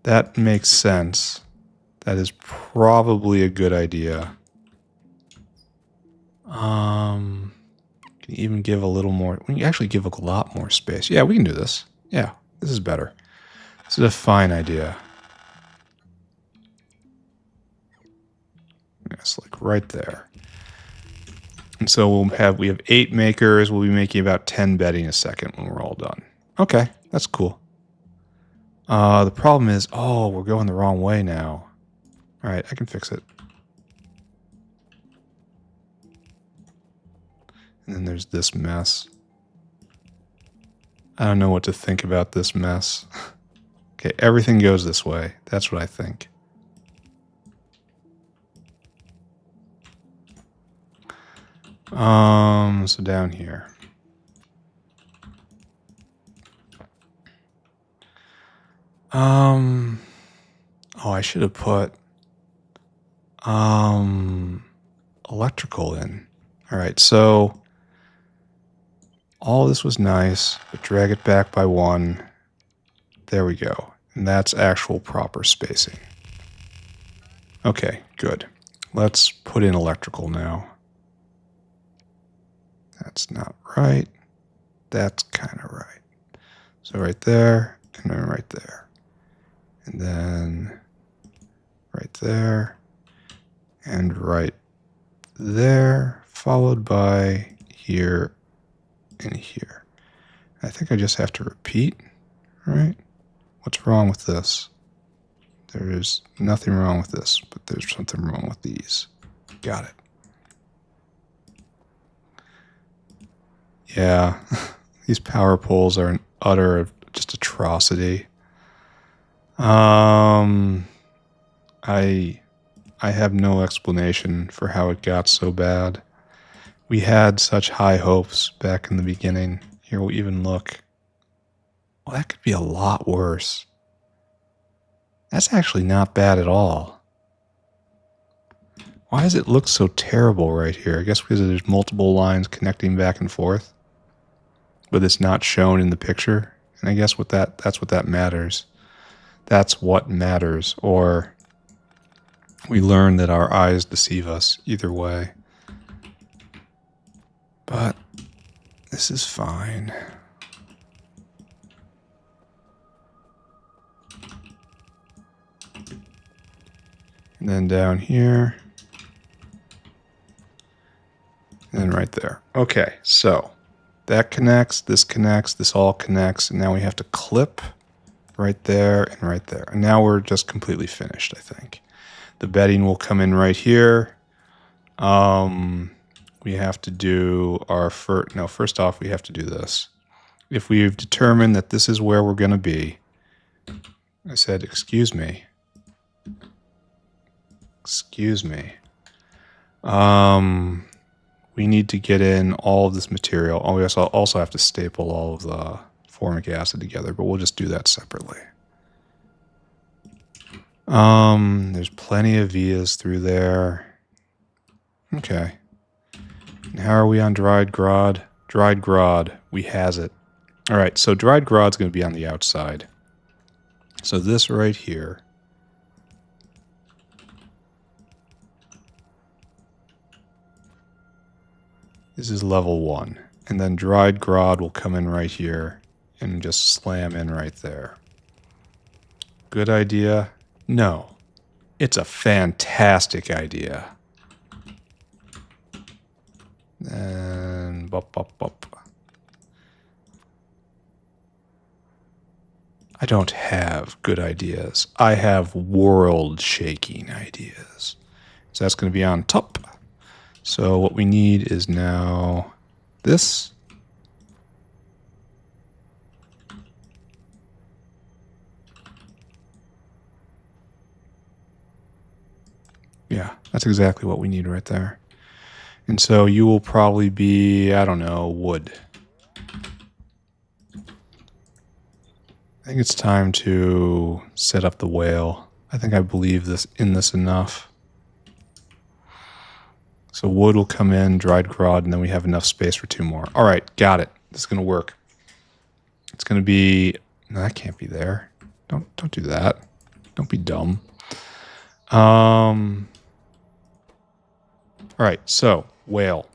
That makes sense. That is probably a good idea. Can you even give a little more? We can actually give a lot more space. Yeah, we can do this. Yeah, this is better. This is a fine idea. Yes, like right there. And so we have 8 makers. We'll be making about 10 bedding a second when we're all done. Okay, that's cool. The problem is, oh, we're going the wrong way now. All right, I can fix it. And then there's this mess. I don't know what to think about this mess. Okay, everything goes this way. That's what I think. So down here. Oh, I should have put electrical in. All right, so all this was nice, but drag it back by 1. There we go. And that's actual proper spacing. Okay, good. Let's put in electrical now. That's not right. That's kind of right. So right there, and then right there. And then right there, and right there, followed by here and here. I think I just have to repeat, right? What's wrong with this? There's nothing wrong with this, but there's something wrong with these. Got it. Yeah, these power poles are an utter just atrocity. I have no explanation for how it got so bad. We had such high hopes back in the beginning. Here we'll even look. Well, that could be a lot worse. That's actually not bad at all. Why does it look so terrible right here? I guess because there's multiple lines connecting back and forth, but it's not shown in the picture. And I guess that's what that matters. That's what matters. Or we learn that our eyes deceive us either way. But this is fine. And then down here. And then right there. Okay, so that connects, this all connects, and now we have to clip right there and right there. And now we're just completely finished, I think. The bedding will come in right here. We have to do our first off, we have to do this. If we've determined that this is where we're going to be, I said, excuse me. Excuse me. We need to get in all of this material. Oh, we also have to staple all of the formic acid together, but we'll just do that separately. There's plenty of vias through there. Okay. And how are we on dried Grod? Dried Grod. We has it. All right, so dried Grod's going to be on the outside. So this right here. This is level 1. And then dried Grod will come in right here and just slam in right there. Good idea? No. It's a fantastic idea. And I don't have good ideas. I have world-shaking ideas. So that's going to be on top. So what we need is now this. Yeah, that's exactly what we need right there. And so you will probably be, I don't know, wood. I think it's time to set up the whale. I think I believe in this enough. So wood will come in, dried Grod, and then we have enough space for 2 more. All right, got it. This is going to work. It's going to be... No, that can't be there. Don't do that. Don't be dumb. All right, so whale.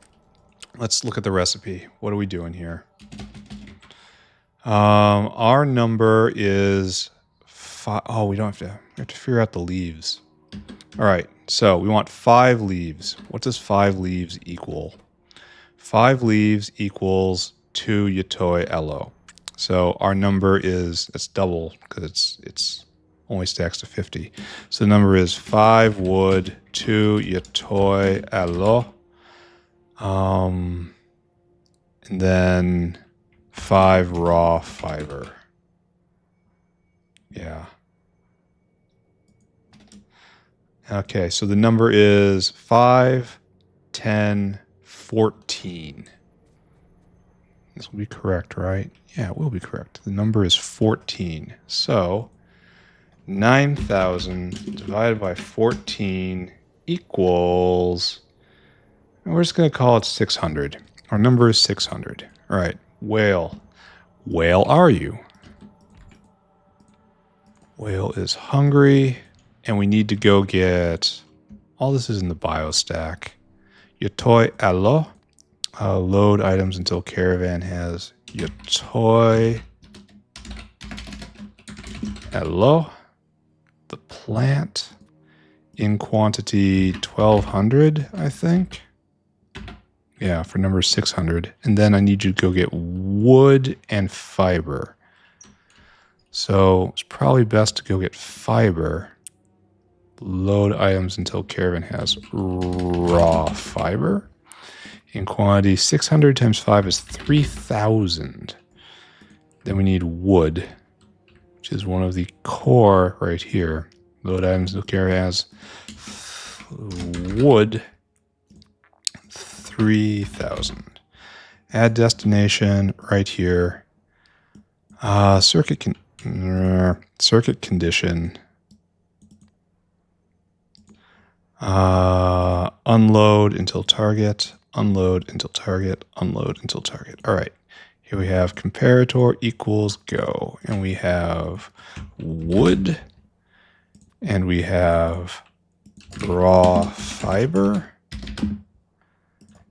Let's look at the recipe. What are we doing here? Our number is 5. Oh, we have to figure out the leaves. All right, so we want 5 leaves. What does 5 leaves equal? 5 leaves equals 2 Yatoi Elo. So our number is, it's double because it's only stacks to 50. So the number is 5 wood, 2 Yatoi Elo. And then 5 raw fiber. Yeah. Okay, so the number is 5, 10, 14. This will be correct, right? Yeah, it will be correct. The number is 14. So 9,000 divided by 14 equals, we're just going to call it 600. Our number is 600. All right, whale. Whale are you? Whale is hungry, and we need to go get, all this is in the bio stack. Yatoi Alo. Load items until caravan has Yatoi Alo. The plant in quantity 1200, I think. Yeah, for number 600. And then I need you to go get wood and fiber. So it's probably best to go get fiber. Load items until caravan has raw fiber. In quantity, 600 times 5 is 3,000. Then we need wood, which is one of the core right here. Load items until caravan has wood, 3,000. Add destination right here. Circuit condition. Unload until target. Unload until target. Unload until target. All right. Here we have comparator equals go. And we have wood. And we have raw fiber.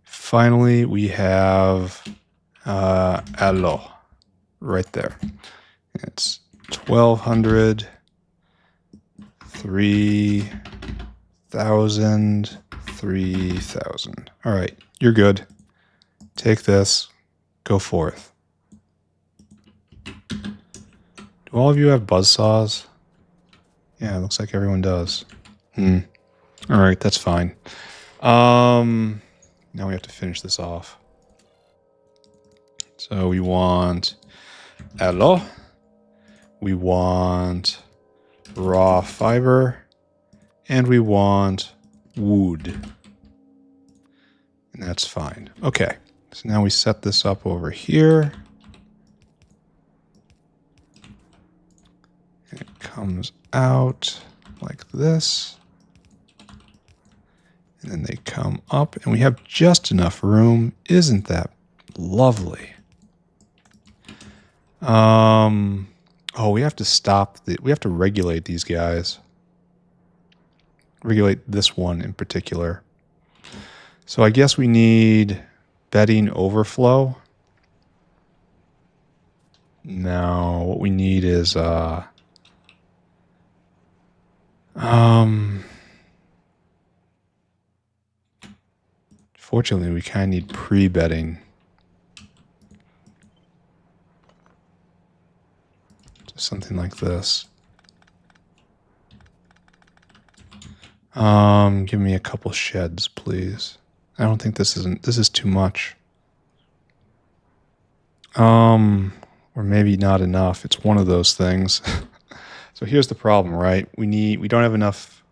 Finally, we have aloe right there. It's 1,200, 3,000, 3,000. All right, you're good. Take this, go forth. Do all of you have buzzsaws? Yeah, it looks like everyone does. All right, that's fine. Now we have to finish this off. So we want aloe. We want raw fiber. And we want wood. And that's fine. Okay, so now we set this up over here. And it comes out like like this. And then they come up, and we have just enough room. Isn't that lovely? Oh, we have to stop we have to regulate these guys. Regulate this one in particular. So I guess we need bedding overflow. No, what we need is fortunately we kind of need pre-bedding. Something like this. Give me a couple sheds, please. I don't think this is too much. Or maybe not enough. It's one of those things. So here's the problem, right? We don't have enough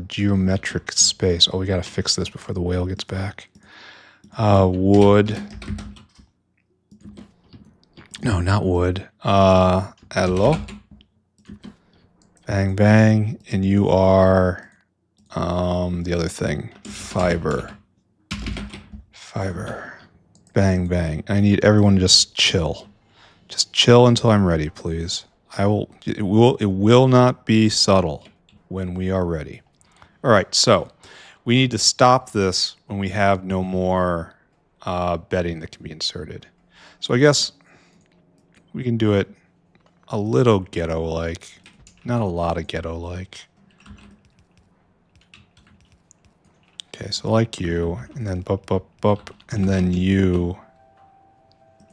geometric space. Oh, we got to fix this before the whale gets back. Wood. No, not wood. Hello. Bang, bang. And you are the other thing. Fiber. Fiber. Bang, bang. I need everyone to just chill. Just chill until I'm ready, please. It will not be subtle when we are ready. All right, so we need to stop this when we have no more bedding that can be inserted. So I guess we can do it a little ghetto-like. Not a lot of ghetto-like. Okay, so like you, and then bup, bup, bup, and then you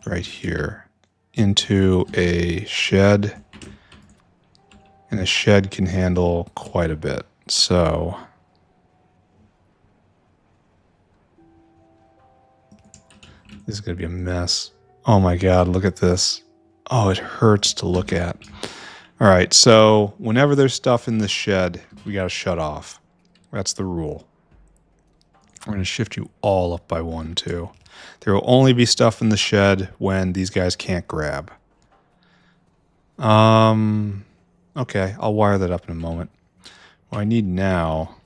right here into a shed. And a shed can handle quite a bit. So this is going to be a mess. Oh my God, look at this. Oh, it hurts to look at. All right, so whenever there's stuff in the shed, we got to shut off. That's the rule. We're going to shift you all up by 1, too. There will only be stuff in the shed when these guys can't grab. Okay, I'll wire that up in a moment. What I need now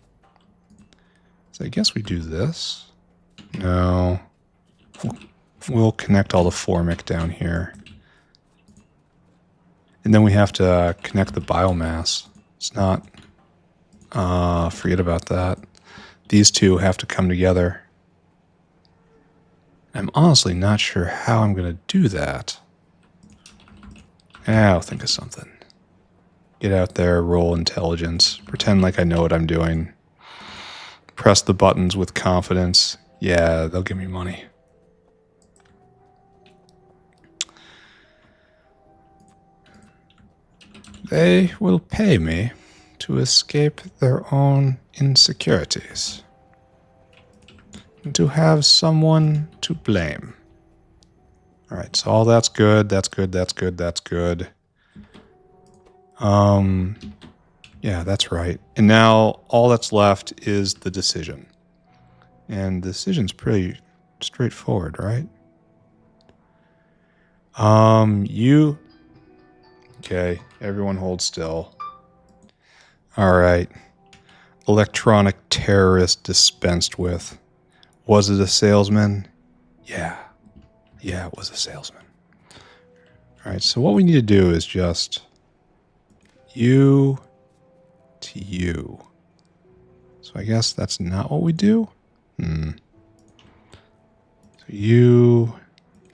is I guess we do this. No. We'll connect all the formic down here. And then we have to connect the biomass. It's not... forget about that. These two have to come together. I'm honestly not sure how I'm going to do that. I'll think of something. Get out there, roll intelligence, pretend like I know what I'm doing. Press the buttons with confidence. Yeah, they'll give me money. They will pay me to escape their own insecurities. And to have someone to blame. All right, so all that's good, that's good, that's good, that's good. Yeah, that's right. And now all that's left is the decision. And the decision's pretty straightforward, right? Okay, everyone hold still. All right. Electronic terrorist dispensed with. Was it a salesman? Yeah. Yeah, it was a salesman. All right, so what we need to do is just you to you. So I guess that's not what we do? So you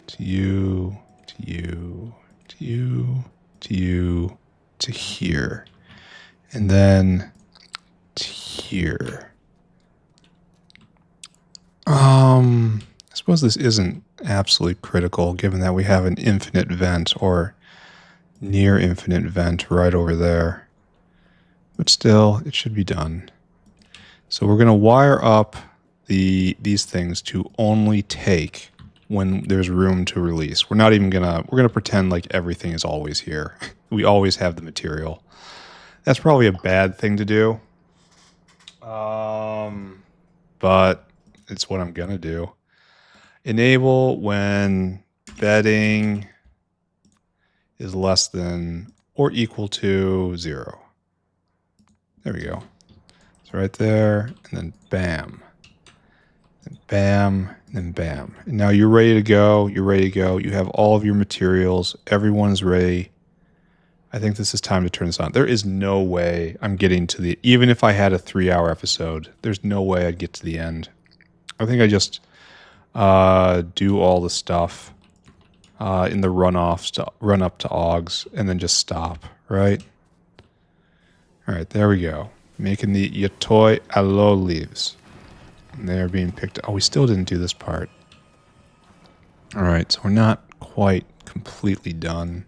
to you to you to you to you to here. And then to here. I suppose this isn't absolutely critical given that we have an infinite vent or near infinite vent right over there. But still, it should be done. So we're going to wire up these things to only take when there's room to release. We're not even going to, we're going to pretend like everything is always here. We always have the material. That's probably a bad thing to do. But it's what I'm going to do. Enable when bedding is less than or equal to 0. There we go. It's right there, and then bam. And bam, and then bam. And now you're ready to go. You're ready to go. You have all of your materials. Everyone's ready. I think this is time to turn this on. There is no way I'm getting to the... Even if I had a 3-hour episode, there's no way I'd get to the end. I think I just do all the stuff in the run up to Augs and then just stop, right? All right, there we go. Making the Yatoi aloe leaves. And they're being picked up. Oh, we still didn't do this part. All right, so we're not quite completely done.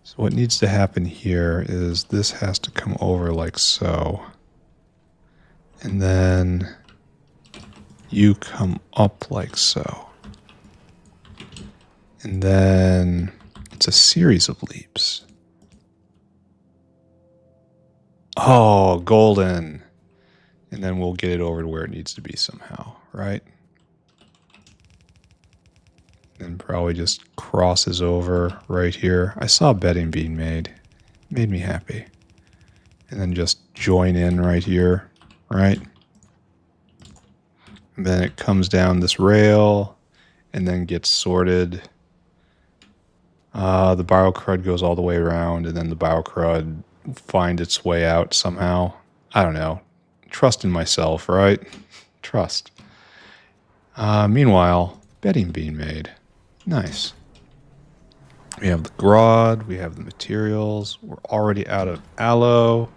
So what needs to happen here is this has to come over like so. And then you come up like so. And then it's a series of leaps. Oh, golden. And then we'll get it over to where it needs to be somehow, right? And probably just crosses over right here. I saw bedding being made. It made me happy. And then just join in right here, right? And then it comes down this rail and then gets sorted. The biocrud goes all the way around, and then the biocrud finds its way out somehow. I don't know. Trust in myself, right? Trust. Meanwhile, bedding being made. Nice. We have the Grod. We have the materials. We're already out of aloe.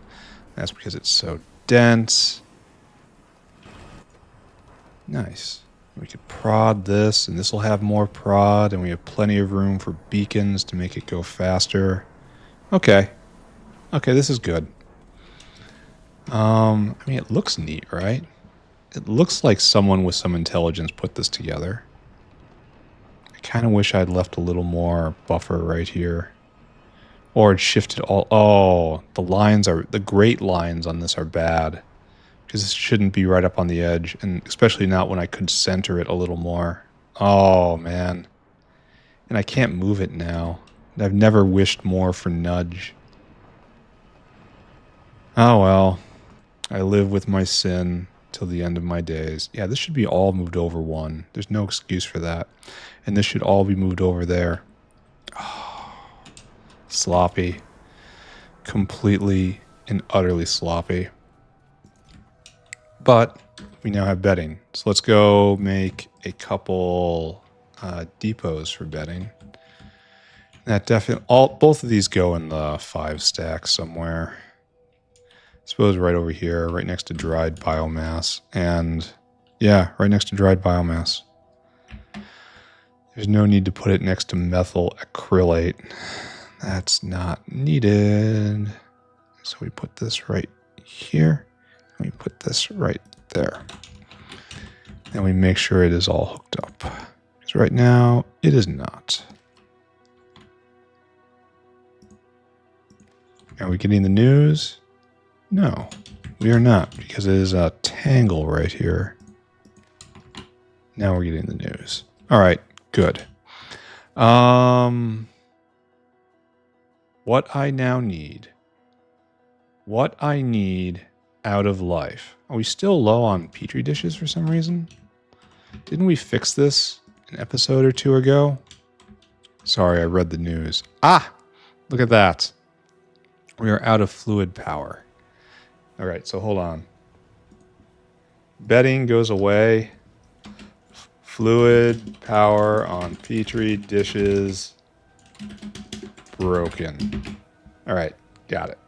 That's because it's so dense. Nice. We could prod this, and this will have more prod, and we have plenty of room for beacons to make it go faster. Okay. Okay, this is good. I mean, it looks neat, right? It looks like someone with some intelligence put this together. I kind of wish I'd left a little more buffer right here. Or it shifted all... Oh, the lines are... The great lines on this are bad. Because this shouldn't be right up on the edge. And especially not when I could center it a little more. Oh, man. And I can't move it now. I've never wished more for nudge. Oh, well. I live with my sin till the end of my days. Yeah, this should be all moved over one. There's no excuse for that. And this should all be moved over there. Oh, sloppy. Completely and utterly sloppy. But we now have bedding. So let's go make a couple depots for bedding. That definitely... Both of these go in the 5 stack somewhere. I suppose right over here, right next to dried biomass. And yeah, right next to dried biomass. There's no need to put it next to methyl acrylate. That's not needed. So we put this right here. And we put this right there. And we make sure it is all hooked up. Because right now, it is not. Are we getting the news? No, we are not, because it is a tangle right here. Now we're getting the news. All right, good. What I now need. What I need out of life. Are we still low on Petri dishes for some reason? Didn't we fix this an episode or 2 ago? Sorry, I read the news. Ah, look at that. We are out of fluid power. All right, so hold on. Bedding goes away. Fluid power on Petri dishes broken. All right, got it.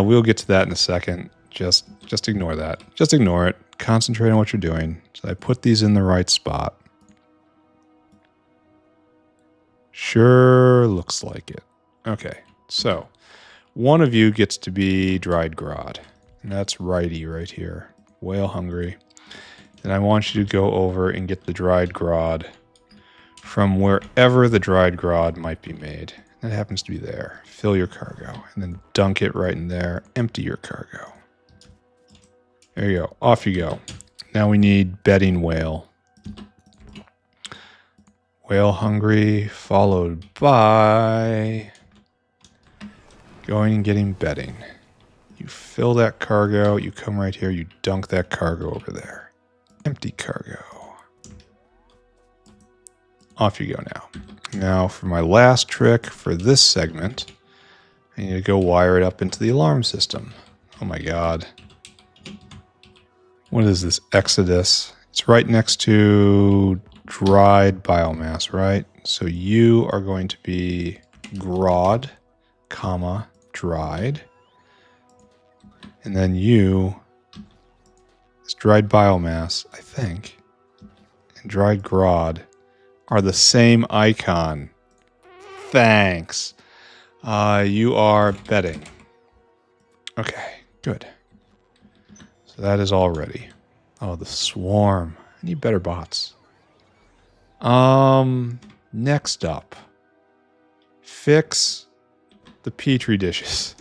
We'll get to that in a second. Just ignore that. Just ignore it. Concentrate on what you're doing. So I put these in the right spot. Sure looks like it. Okay, so one of you gets to be dried Grod. And that's righty right here. Whale hungry. And I want you to go over and get the dried Grod from wherever the dried Grod might be made. That happens to be there. Fill your cargo. And then dunk it right in there. Empty your cargo. There you go. Off you go. Now we need bedding whale. Whale hungry, followed by Going and getting bedding. You fill that cargo, you come right here, you dunk that cargo over there. Empty cargo. Off you go now. Now for my last trick for this segment, I need to go wire it up into the alarm system. Oh my god. What is this? Exodus. It's right next to dried biomass, right? So you are going to be Grod, comma, dried. And then you is dried biomass, I think. And dried Grod are the same icon. Thanks. You are bedding. Okay, good. So that is all ready. Oh, the swarm. I need better bots. Next up. Fix the petri dishes.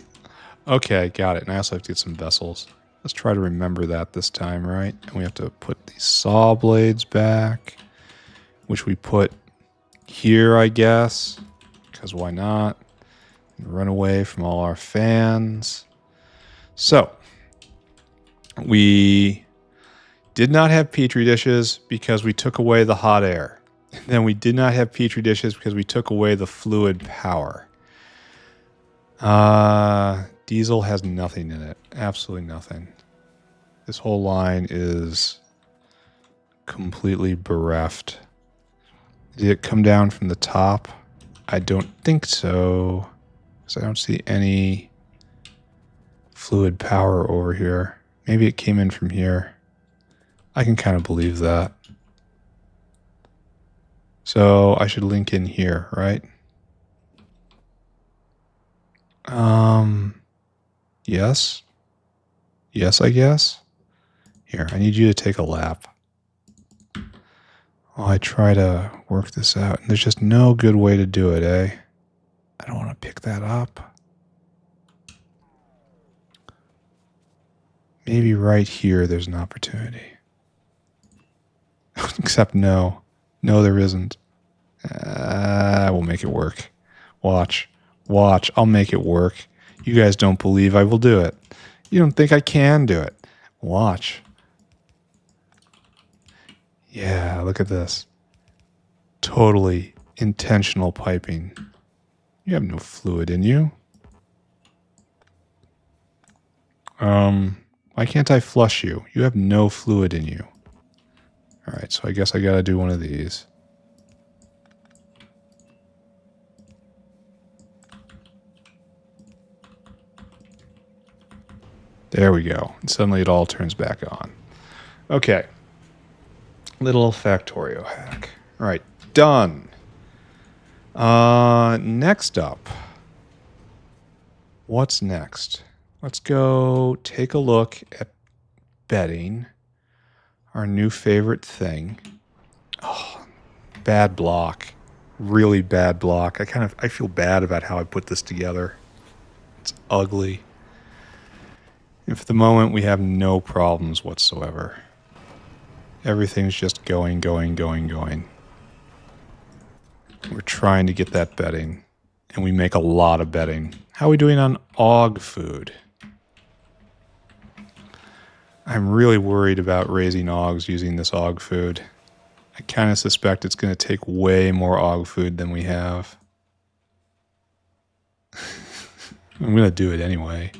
Okay, got it. And I also have to get some vessels. Let's try to remember that this time, right? And we have to put these saw blades back, which we put here, I guess, because why not? And run away from all our fans. So, we did not have petri dishes because we took away the hot air. And then we did not have petri dishes because we took away the fluid power. Diesel has nothing in it. Absolutely nothing. This whole line is completely bereft. Did it come down from the top? I don't think so. Because I don't see any fluid power over here. Maybe it came in from here. I can kind of believe that. So I should link in here, right? Yes. Yes, I guess. Here, I need you to take a lap. While I try to work this out. And there's just no good way to do it, eh? I don't want to pick that up. Maybe right here there's an opportunity. Except no. No, there isn't. I will make it work. Watch. Watch. I'll make it work. You guys don't believe I will do it. You don't think I can do it. Watch. Yeah, look at this. Totally intentional piping. You have no fluid in you. Why can't I flush you? You have no fluid in you. Alright, so I guess I gotta do one of these. There we go. And suddenly it all turns back on. Okay. Little Factorio hack. Alright, done. Next up. What's next? Let's go take a look at bedding. Our new favorite thing. Oh, bad block. Really bad block. I feel bad about how I put this together. It's ugly. And for the moment, we have no problems whatsoever. Everything's just going. We're trying to get that bedding. And we make a lot of bedding. How are we doing on Auog food? I'm really worried about raising Augs using this Auog food. I kind of suspect it's going to take way more Auog food than we have. I'm going to do it anyway.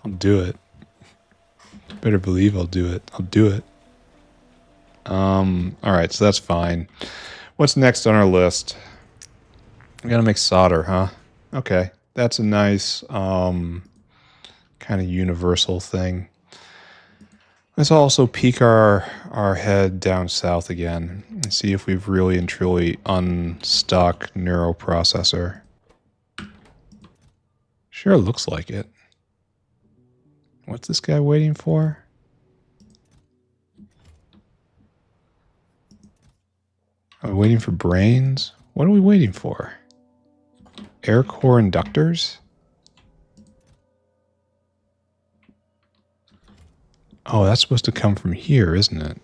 I'll do it. Better believe I'll do it. I'll do it. Alright, so that's fine. What's next on our list? We gotta make solder, huh? Okay. That's a nice, kind of universal thing. Let's also peek our head down south again and see if we've really and truly unstuck neuroprocessor. Sure looks like it. What's this guy waiting for? Are we waiting for brains? What are we waiting for? Air core inductors? Oh, that's supposed to come from here, isn't it?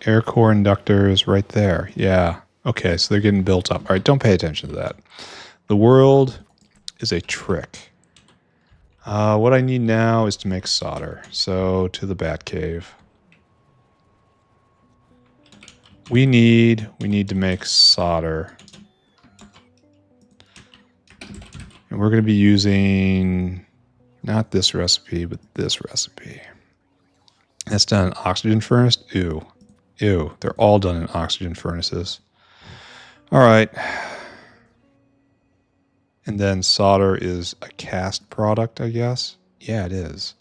Air core inductors right there. Yeah. Okay, so they're getting built up. All right, don't pay attention to that. The world is a trick. What I need now is to make solder. So to the bat cave. We need to make solder. And we're going to be using not this recipe, but this recipe. That's done in oxygen furnace. Ew. Ew. They're all done in oxygen furnaces. All right. And then solder is a cast product, I guess. Yeah, it is.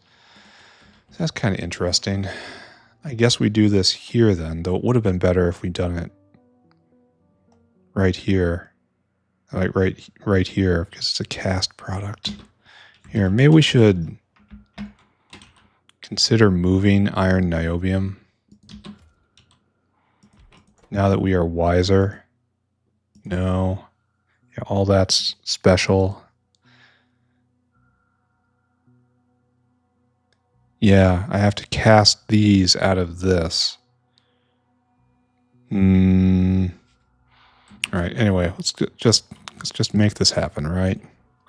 So that's kind of interesting. I guess we do this here then, though it would have been better if we'd done it right here. Like right here, because it's a cast product. Here, maybe we should consider moving iron niobium. Now that we are wiser. No. Yeah, all that's special. Yeah, I have to cast these out of this. All right, anyway, let's just make this happen, right?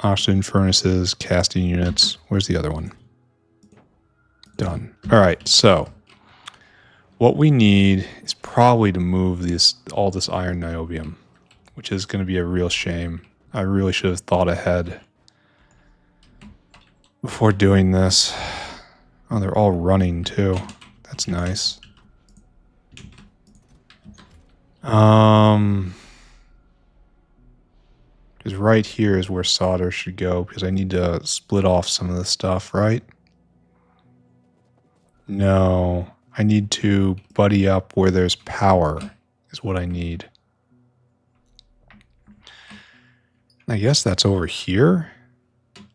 Oxygen furnaces, casting units. Where's the other one? Done. All right, so what we need is probably to move all this iron niobium, which is going to be a real shame. I really should have thought ahead before doing this. Oh, they're all running too. That's nice. Because right here is where solder should go, because I need to split off some of the stuff, right? No, I need to buddy up where there's power, is what I need. I guess that's over here?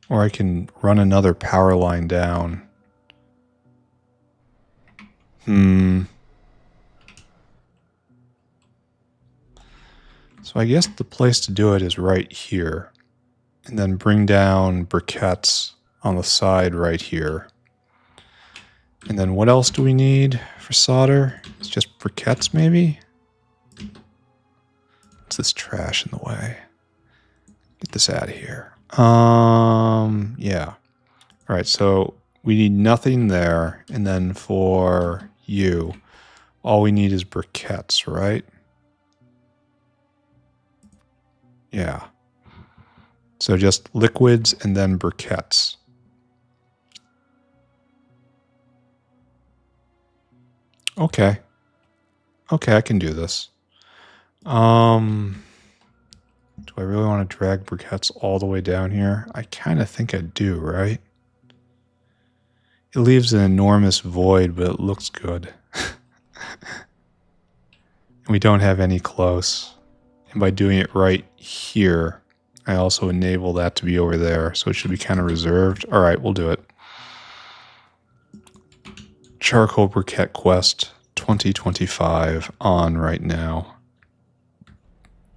Or I can run another power line down. So I guess the place to do it is right here. And then bring down briquettes on the side right here. And then what else do we need for solder? It's just briquettes maybe? What's this trash in the way? Get this out of here. Yeah. All right, so we need nothing there. And then for you, all we need is briquettes, right? Yeah. So just liquids and then briquettes. Okay. Okay, I can do this. Do I really want to drag briquettes all the way down here? I kind of think I do, right? It leaves an enormous void, but it looks good. We don't have any close. And by doing it right here, I also enable that to be over there, so it should be kind of reserved. All right, we'll do it. Charcoal Briquette Quest 2025 on right now.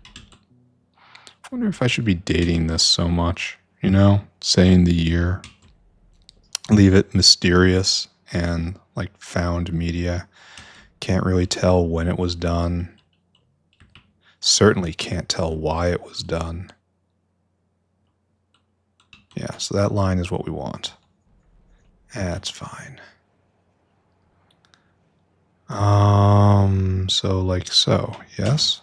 I wonder if I should be dating this so much, you know, saying the year. Leave it mysterious and like found media. Can't really tell when it was done. Certainly can't tell why it was done. Yeah, so that line is what we want. That's fine. So like so, yes?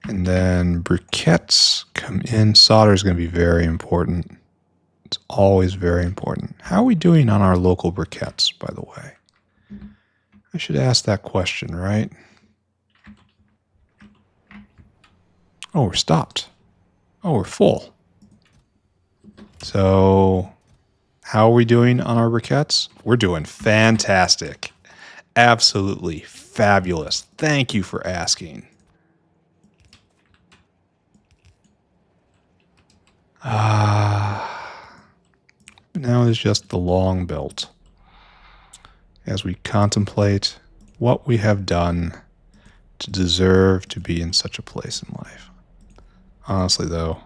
And then briquettes come in. Solder is going to be very important. It's always very important. How are we doing on our local briquettes, by the way? I should ask that question, right? Oh, we're stopped. Oh, we're full. So, how are we doing on our briquettes? We're doing fantastic. Absolutely fabulous. Thank you for asking. Now is just the long belt. As we contemplate what we have done to deserve to be in such a place in life. Honestly, though,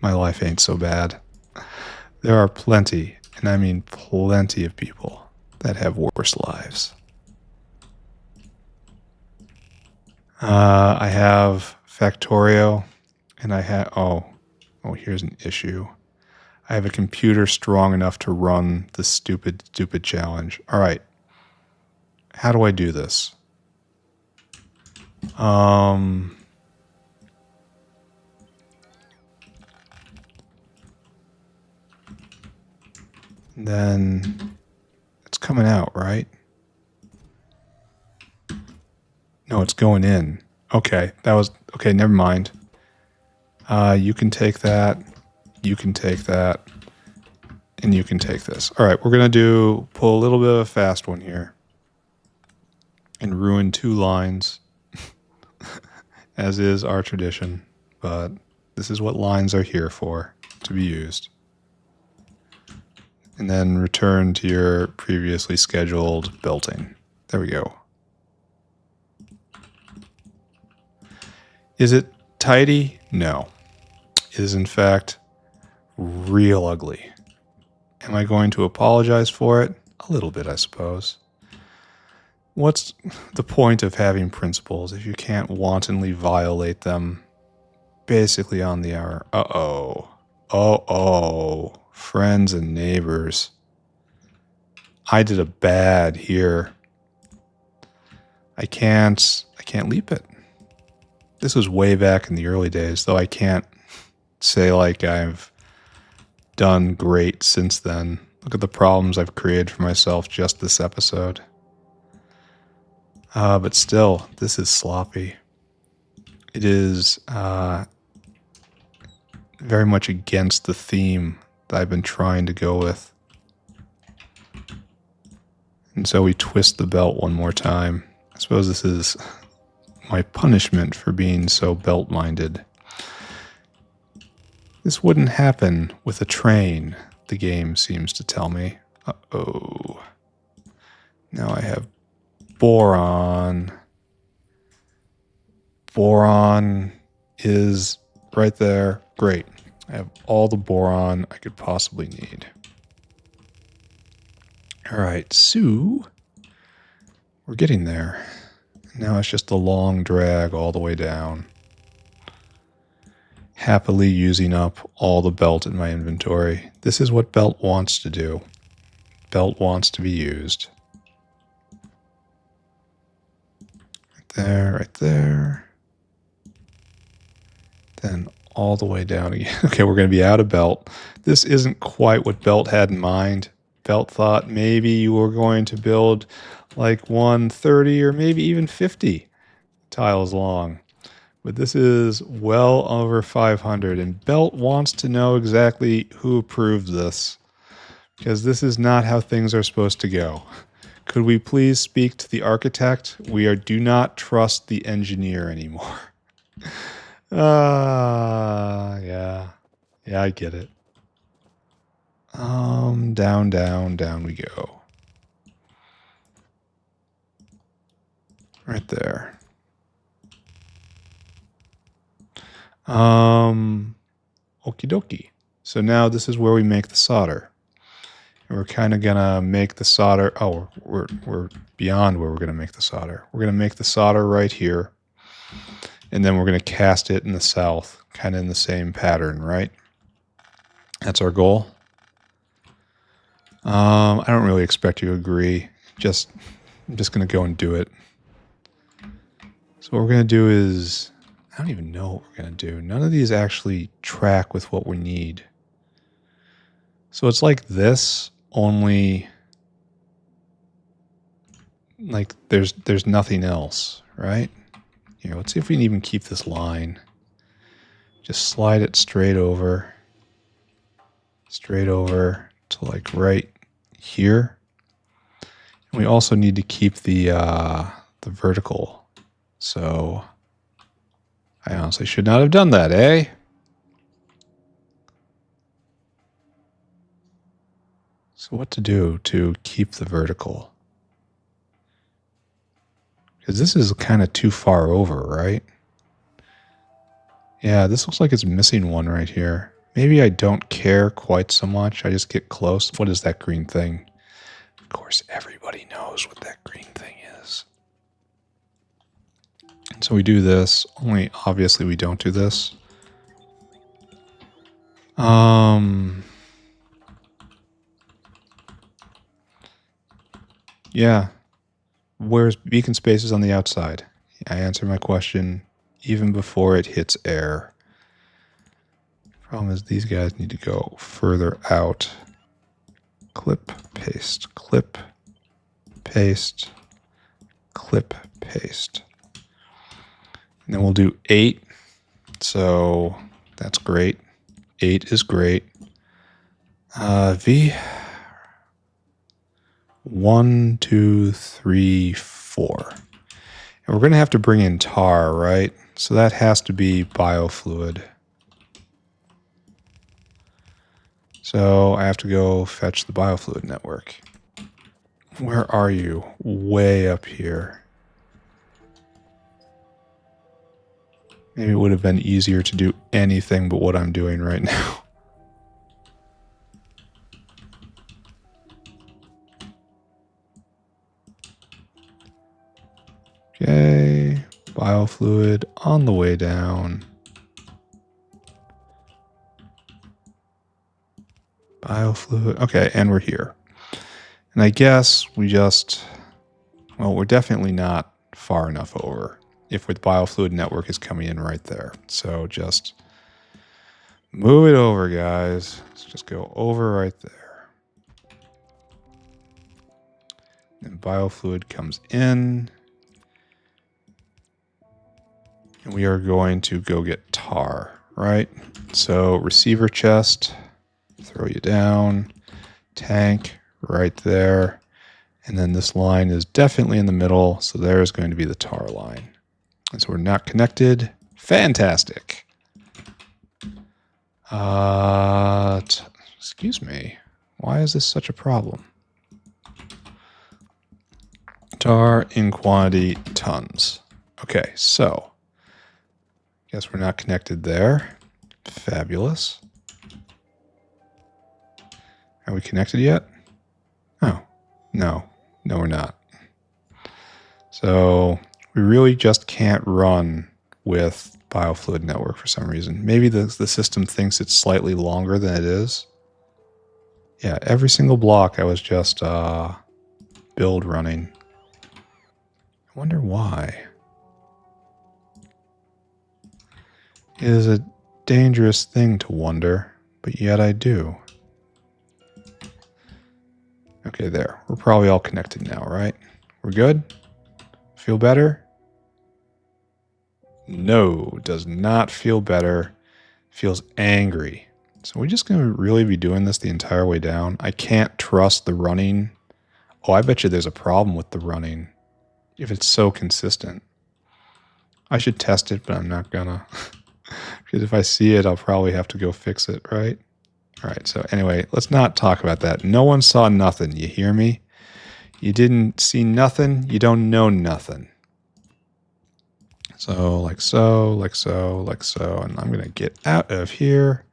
my life ain't so bad. There are plenty, and I mean plenty of people that have worse lives. I have Factorio, and I had, oh, here's an issue. I have a computer strong enough to run this stupid challenge. All right. How do I do this? Then it's coming out, right? No, it's going in. Okay, okay, never mind. You can take that, you can take that, and you can take this. All right, we're going to pull a little bit of a fast one here and ruin 2 lines, as is our tradition, but this is what lines are here for, to be used. And then return to your previously scheduled belting. There we go. Is it tidy? No. It is in fact real ugly. Am I going to apologize for it? A little bit, I suppose. What's the point of having principles if you can't wantonly violate them basically on the hour? Uh-oh. Uh-oh. Friends and neighbors. I did a bad here. I can't leap it. This was way back in the early days, though I can't say like I've done great since then. Look at the problems I've created for myself just this episode. But still, this is sloppy. It is very much against the theme that I've been trying to go with. And so we twist the belt one more time. I suppose this is my punishment for being so belt-minded. This wouldn't happen with a train, the game seems to tell me. Uh-oh. Now I have boron. Boron is right there. Great. I have all the boron I could possibly need. All right, so we're getting there. Now it's just a long drag all the way down. Happily using up all the belt in my inventory. This is what belt wants to do. Belt wants to be used. Right there, right there. Then all the way down again. Okay, we're going to be out of belt. This isn't quite what belt had in mind. Belt thought maybe you were going to build like 130 or maybe even 50 tiles long. But this is well over 500, and Belt wants to know exactly who approved this, because this is not how things are supposed to go. Could we please speak to the architect? We do not trust the engineer anymore. Yeah. Yeah, I get it. Down, down, down we go. Right there. Okie dokie. So now this is where we make the solder. And we're kind of gonna make the solder. Oh, we're beyond where we're gonna make the solder. We're gonna make the solder right here, and then we're gonna cast it in the south, kind of in the same pattern, right? That's our goal. I don't really expect you to agree. I'm just gonna go and do it. So what we're gonna do is, I don't even know what we're gonna do. None of these actually track with what we need. So it's like this, only like there's nothing else, right? Here, let's see if we can even keep this line. Just slide it straight over to like right here. And we also need to keep the vertical. So I honestly should not have done that, eh? So what to do to keep the vertical? Because this is kind of too far over, right? Yeah, this looks like it's missing one right here. Maybe I don't care quite so much. I just get close. What is that green thing? Of course, everybody knows what that green thing is. So we do this, only obviously we don't do this. Yeah. Where's beacon spaces on the outside? I answer my question even before it hits air. Problem is these guys need to go further out. Clip, paste, clip, paste, clip, paste. And then we'll do 8. So that's great. 8 is great. V. 1, 2, 3, 4. And we're going to have to bring in tar, right? So that has to be biofluid. So I have to go fetch the biofluid network. Where are you? Way up here. Maybe it would have been easier to do anything but what I'm doing right now. Okay, biofluid on the way down. Biofluid, okay, and we're here. And I guess we just, well, we're definitely not far enough over if the biofluid network is coming in right there. So just move it over, guys. Let's just go over right there. And biofluid comes in. And we are going to go get tar, right? So receiver chest, throw you down, tank right there. And then this line is definitely in the middle. So there's going to be the tar line. And so we're not connected. Fantastic. Excuse me. Why is this such a problem? Tar in quantity, tons. Okay, so guess we're not connected there. Fabulous. Are we connected yet? Oh, no. No, we're not. So we really just can't run with biofluid network for some reason. Maybe the system thinks it's slightly longer than it is. Yeah, every single block I was just build running. I wonder why. It is a dangerous thing to wonder, but yet I do. Okay, there. We're probably all connected now, right? We're good? Feel better? No, does not feel better. Feels angry. So we're just going to really be doing this the entire way down. I can't trust the running. Oh, I bet you there's a problem with the running if it's so consistent. I should test it, but I'm not gonna. Because if I see it, I'll probably have to go fix it, right? All right, so anyway, let's not talk about that. No one saw nothing, you hear me? You didn't see nothing, you don't know nothing. So, like so, like so, like so, and I'm going to get out of here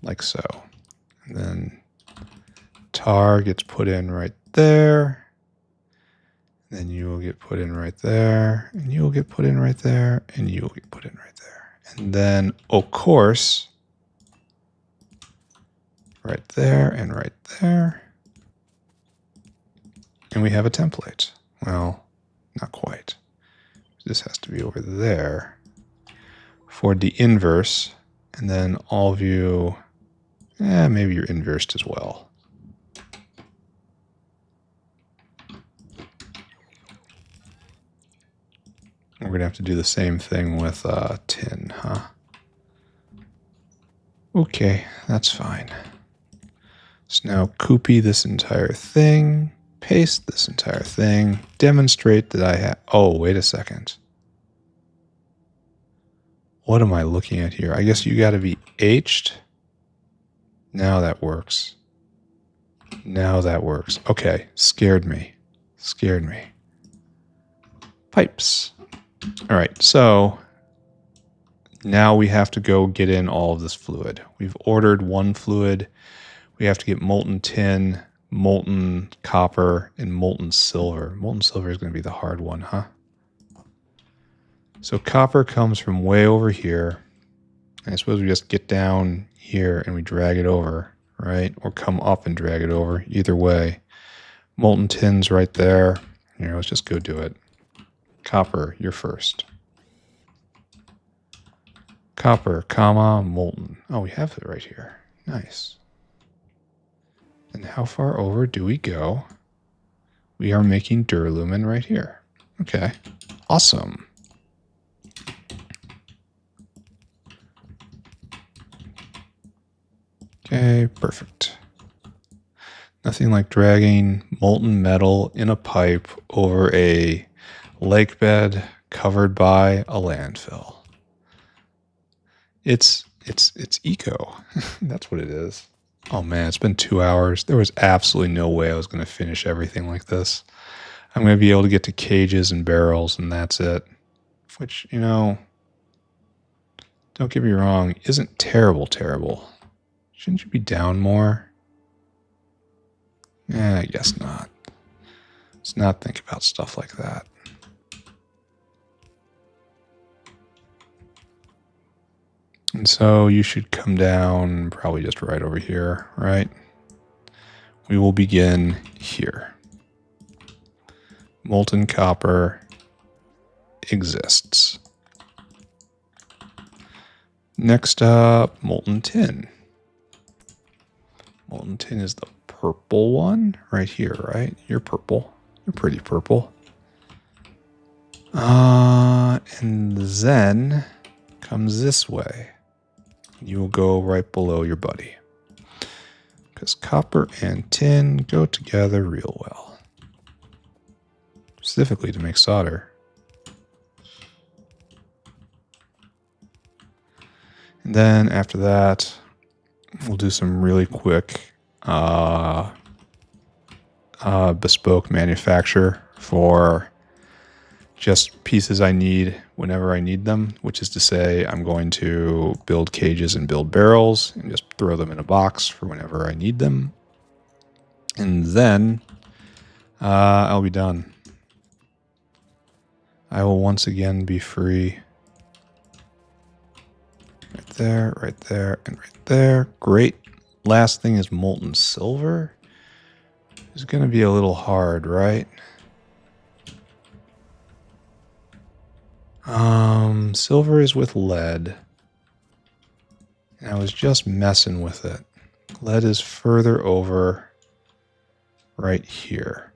like so. And then tar gets put in right there. Then you will get put in right there, and you will get put in right there, and you will get put in right there. And then, of course, right there and right there. And we have a template. Well, not quite. This has to be over there for the inverse, and then all view, maybe you're inversed as well. We're going to have to do the same thing with tin, huh? Okay, that's fine. So now copy this entire thing, paste this entire thing, demonstrate that I have... Oh, wait a second. What am I looking at here? I guess you got to be H'd. Now that works. Now that works. Okay, scared me. Scared me. Pipes. All right, so now we have to go get in all of this fluid. We've ordered one fluid. We have to get molten tin, molten copper, and molten silver. Molten silver is going to be the hard one, huh? So copper comes from way over here. And I suppose we just get down here and we drag it over, right? Or come up and drag it over. Either way. Molten tin's right there. Here, let's just go do it. Copper, you're first. Copper, comma, molten. Oh, we have it right here. Nice. And how far over do we go? We are making duralumin right here. Okay. Awesome. Okay, perfect. Nothing like dragging molten metal in a pipe over a lake bed covered by a landfill. It's eco. That's what it is. Oh man, it's been 2 hours. There was absolutely no way I was going to finish everything like this. I'm going to be able to get to cages and barrels and that's it. Which, you know, don't get me wrong, isn't terrible. Shouldn't you be down more? I guess not. Let's not think about stuff like that. And so you should come down probably just right over here, right? We will begin here. Molten copper exists. Next up, molten tin. Molten tin is the purple one right here, right? You're purple. You're pretty purple. And then comes this way. You will go right below your buddy. Because copper and tin go together real well. Specifically to make solder. And then after that, we'll do some really quick bespoke manufacture for just pieces I need whenever I need them, which is to say I'm going to build cages and build barrels and just throw them in a box for whenever I need them. And then I'll be done. I will once again be free. Right there, and right there. Great. Last thing is molten silver. It's going to be a little hard, right? Silver is with lead. And I was just messing with it. Lead is further over right here.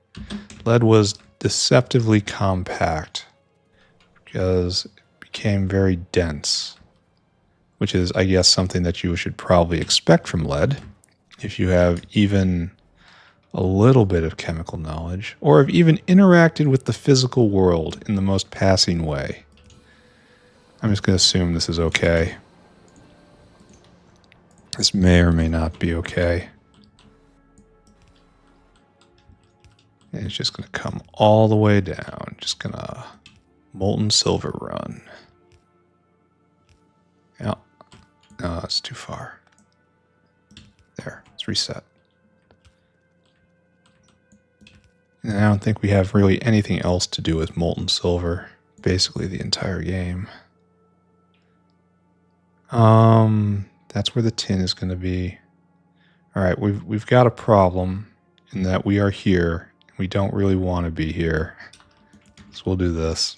Lead was deceptively compact because it became very dense, which is, I guess, something that you should probably expect from lead if you have even a little bit of chemical knowledge or have even interacted with the physical world in the most passing way. I'm just going to assume this is okay. This may or may not be okay. And it's just going to come all the way down. Just going to molten silver run. Yeah. No, that's too far. There. Let's reset. And I don't think we have really anything else to do with molten silver. Basically the entire game. That's where the tin is going to be. All right, we've got a problem in that we are here. We don't really want to be here. So we'll do this.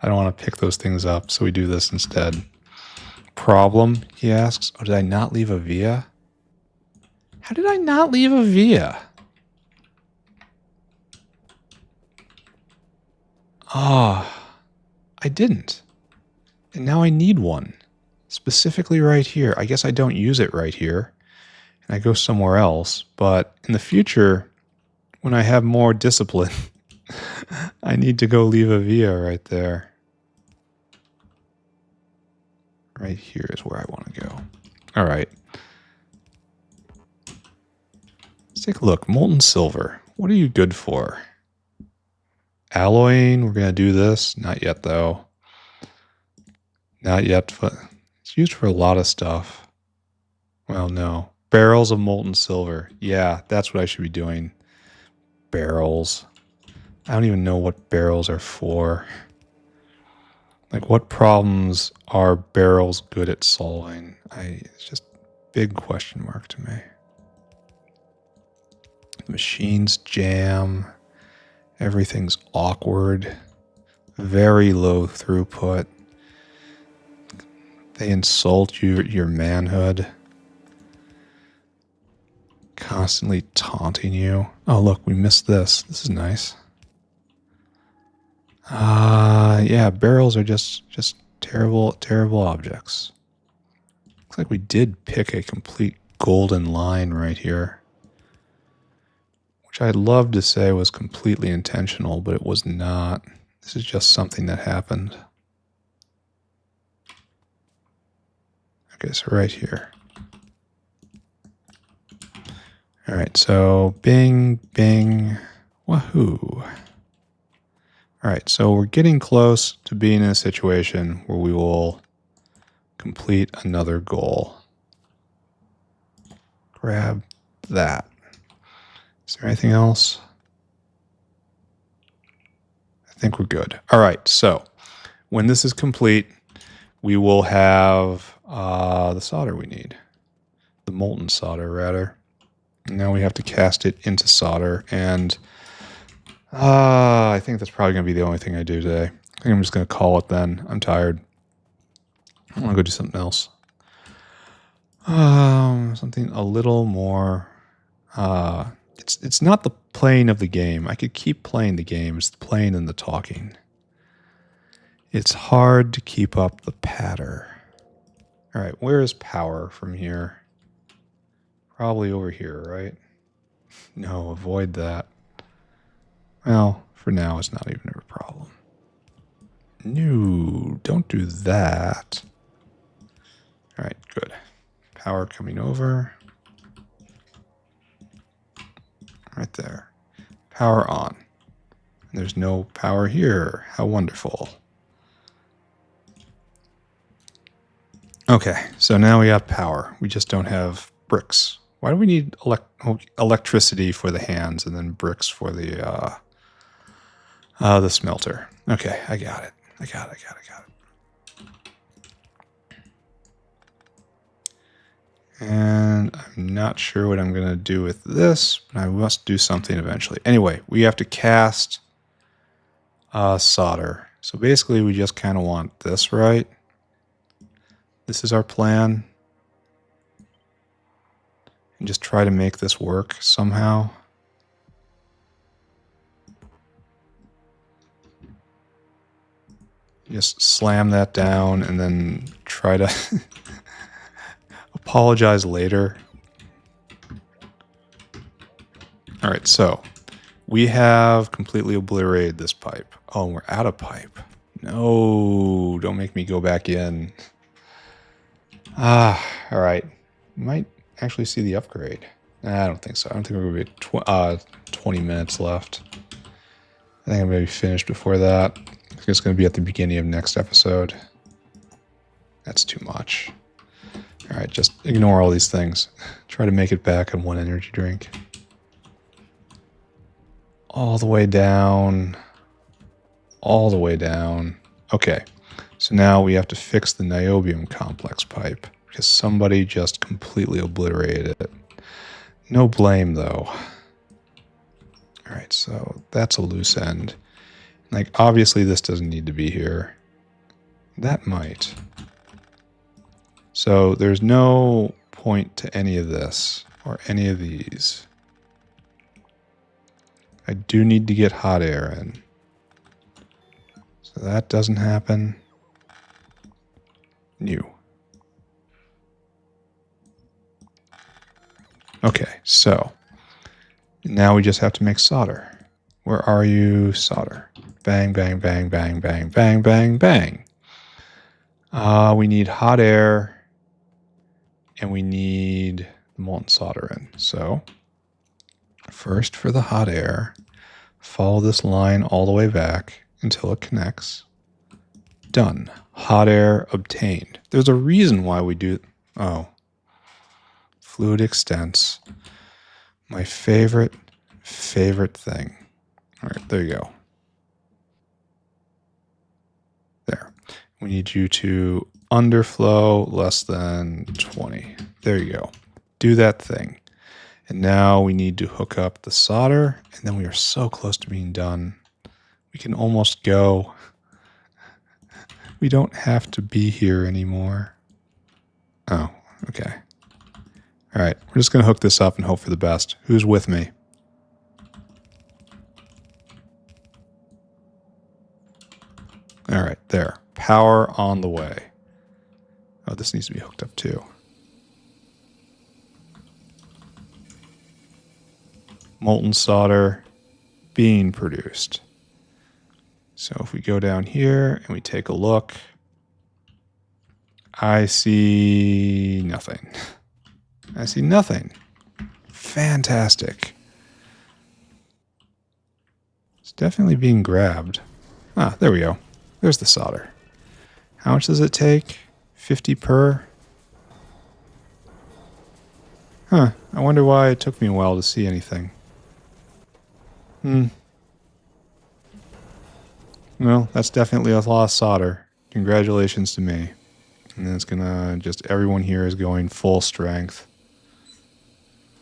I don't want to pick those things up, so we do this instead. Problem, he asks. Oh, did I not leave a via? How did I not leave a via? Ah, I didn't. And now I need one. Specifically right here. I guess I don't use it right here. And I go somewhere else. But in the future, when I have more discipline, I need to go leave a via right there. Right here is where I want to go. All right. Let's take a look. Molten silver. What are you good for? Alloying. We're going to do this. Not yet, though. Not yet. It's used for a lot of stuff. Well, no. Barrels of molten silver. Yeah, that's what I should be doing. Barrels. I don't even know what barrels are for. Like, what problems are barrels good at solving? It's just a big question mark to me. The machines jam. Everything's awkward. Very low throughput. They insult your manhood. Constantly taunting you. Oh, look, we missed this. This is nice. Yeah, barrels are just terrible, terrible objects. Looks like we did pick a complete golden line right here, which I'd love to say was completely intentional, but it was not. This is just something that happened. Okay, so right here. All right, so bing, bing, wahoo. All right, so we're getting close to being in a situation where we will complete another goal. Grab that. Is there anything else? I think we're good. All right, so when this is complete, we will have the solder we need. The molten solder, rather. Now we have to cast it into solder, and I think that's probably going to be the only thing I do today. I think I'm just going to call it then. I'm tired. I want to go do something else. Something a little more... It's not the playing of the game. I could keep playing the game. It's the playing and the talking. It's hard to keep up the patter. All right, where is power from here? Probably over here, right? No, avoid that. Well, for now, it's not even a problem. No, don't do that. All right, good. Power coming over. Right there. Power on. There's no power here. How wonderful. Okay, so now we have power. We just don't have bricks. Why do we need electricity for the hands and then bricks for the smelter? Okay, I got it. I got it. And I'm not sure what I'm going to do with this, but I must do something eventually. Anyway, we have to cast solder. So basically, we just kind of want this, right? This is our plan. And just try to make this work somehow. Just slam that down and then try to apologize later. All right, so we have completely obliterated this pipe. Oh, we're out of pipe. No, don't make me go back in. All right. Might actually see the upgrade. Nah, I don't think so. I don't think we're going to be 20 minutes left. I think I'm going to be finished before that. I think it's going to be at the beginning of next episode. That's too much. All right, just ignore all these things. Try to make it back in one energy drink. All the way down. All the way down. Okay, so now we have to fix the niobium complex pipe because somebody just completely obliterated it. No blame, though. All right, so that's a loose end. Like, obviously this doesn't need to be here. That might. So there's no point to any of this or any of these. I do need to get hot air in. So that doesn't happen. New. Okay, so now we just have to make solder. Where are you, solder? Bang, bang, bang, bang, bang, bang, bang, bang. We need hot air, and we need the molten solder in. So first for the hot air, follow this line all the way back until it connects. Done. Hot air obtained. There's a reason why we do... Oh. Fluid extents. My favorite thing. All right, there you go. There. We need you to underflow less than 20. There you go. Do that thing. And now we need to hook up the solder, and then we are so close to being done. We can almost go. We don't have to be here anymore. Oh, okay. All right, we're just going to hook this up and hope for the best. Who's with me? All right, there. Power on the way. Oh, this needs to be hooked up too. Molten solder being produced. So if we go down here and we take a look, I see nothing. I see nothing. Fantastic. It's definitely being grabbed. Ah, there we go. There's the solder. How much does it take? 50 per? Huh. I wonder why it took me a while to see anything. Well, that's definitely a lot of solder. Congratulations to me. And then it's gonna just, everyone here is going full strength.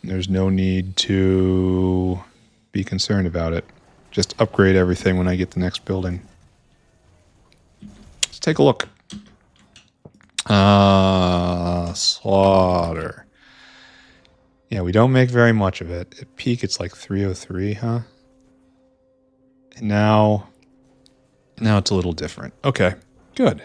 There's no need to be concerned about it. Just upgrade everything when I get the next building. Let's take a look. Slaughter. Yeah, we don't make very much of it. At peak, it's like 303, huh? And now it's a little different. Okay, good.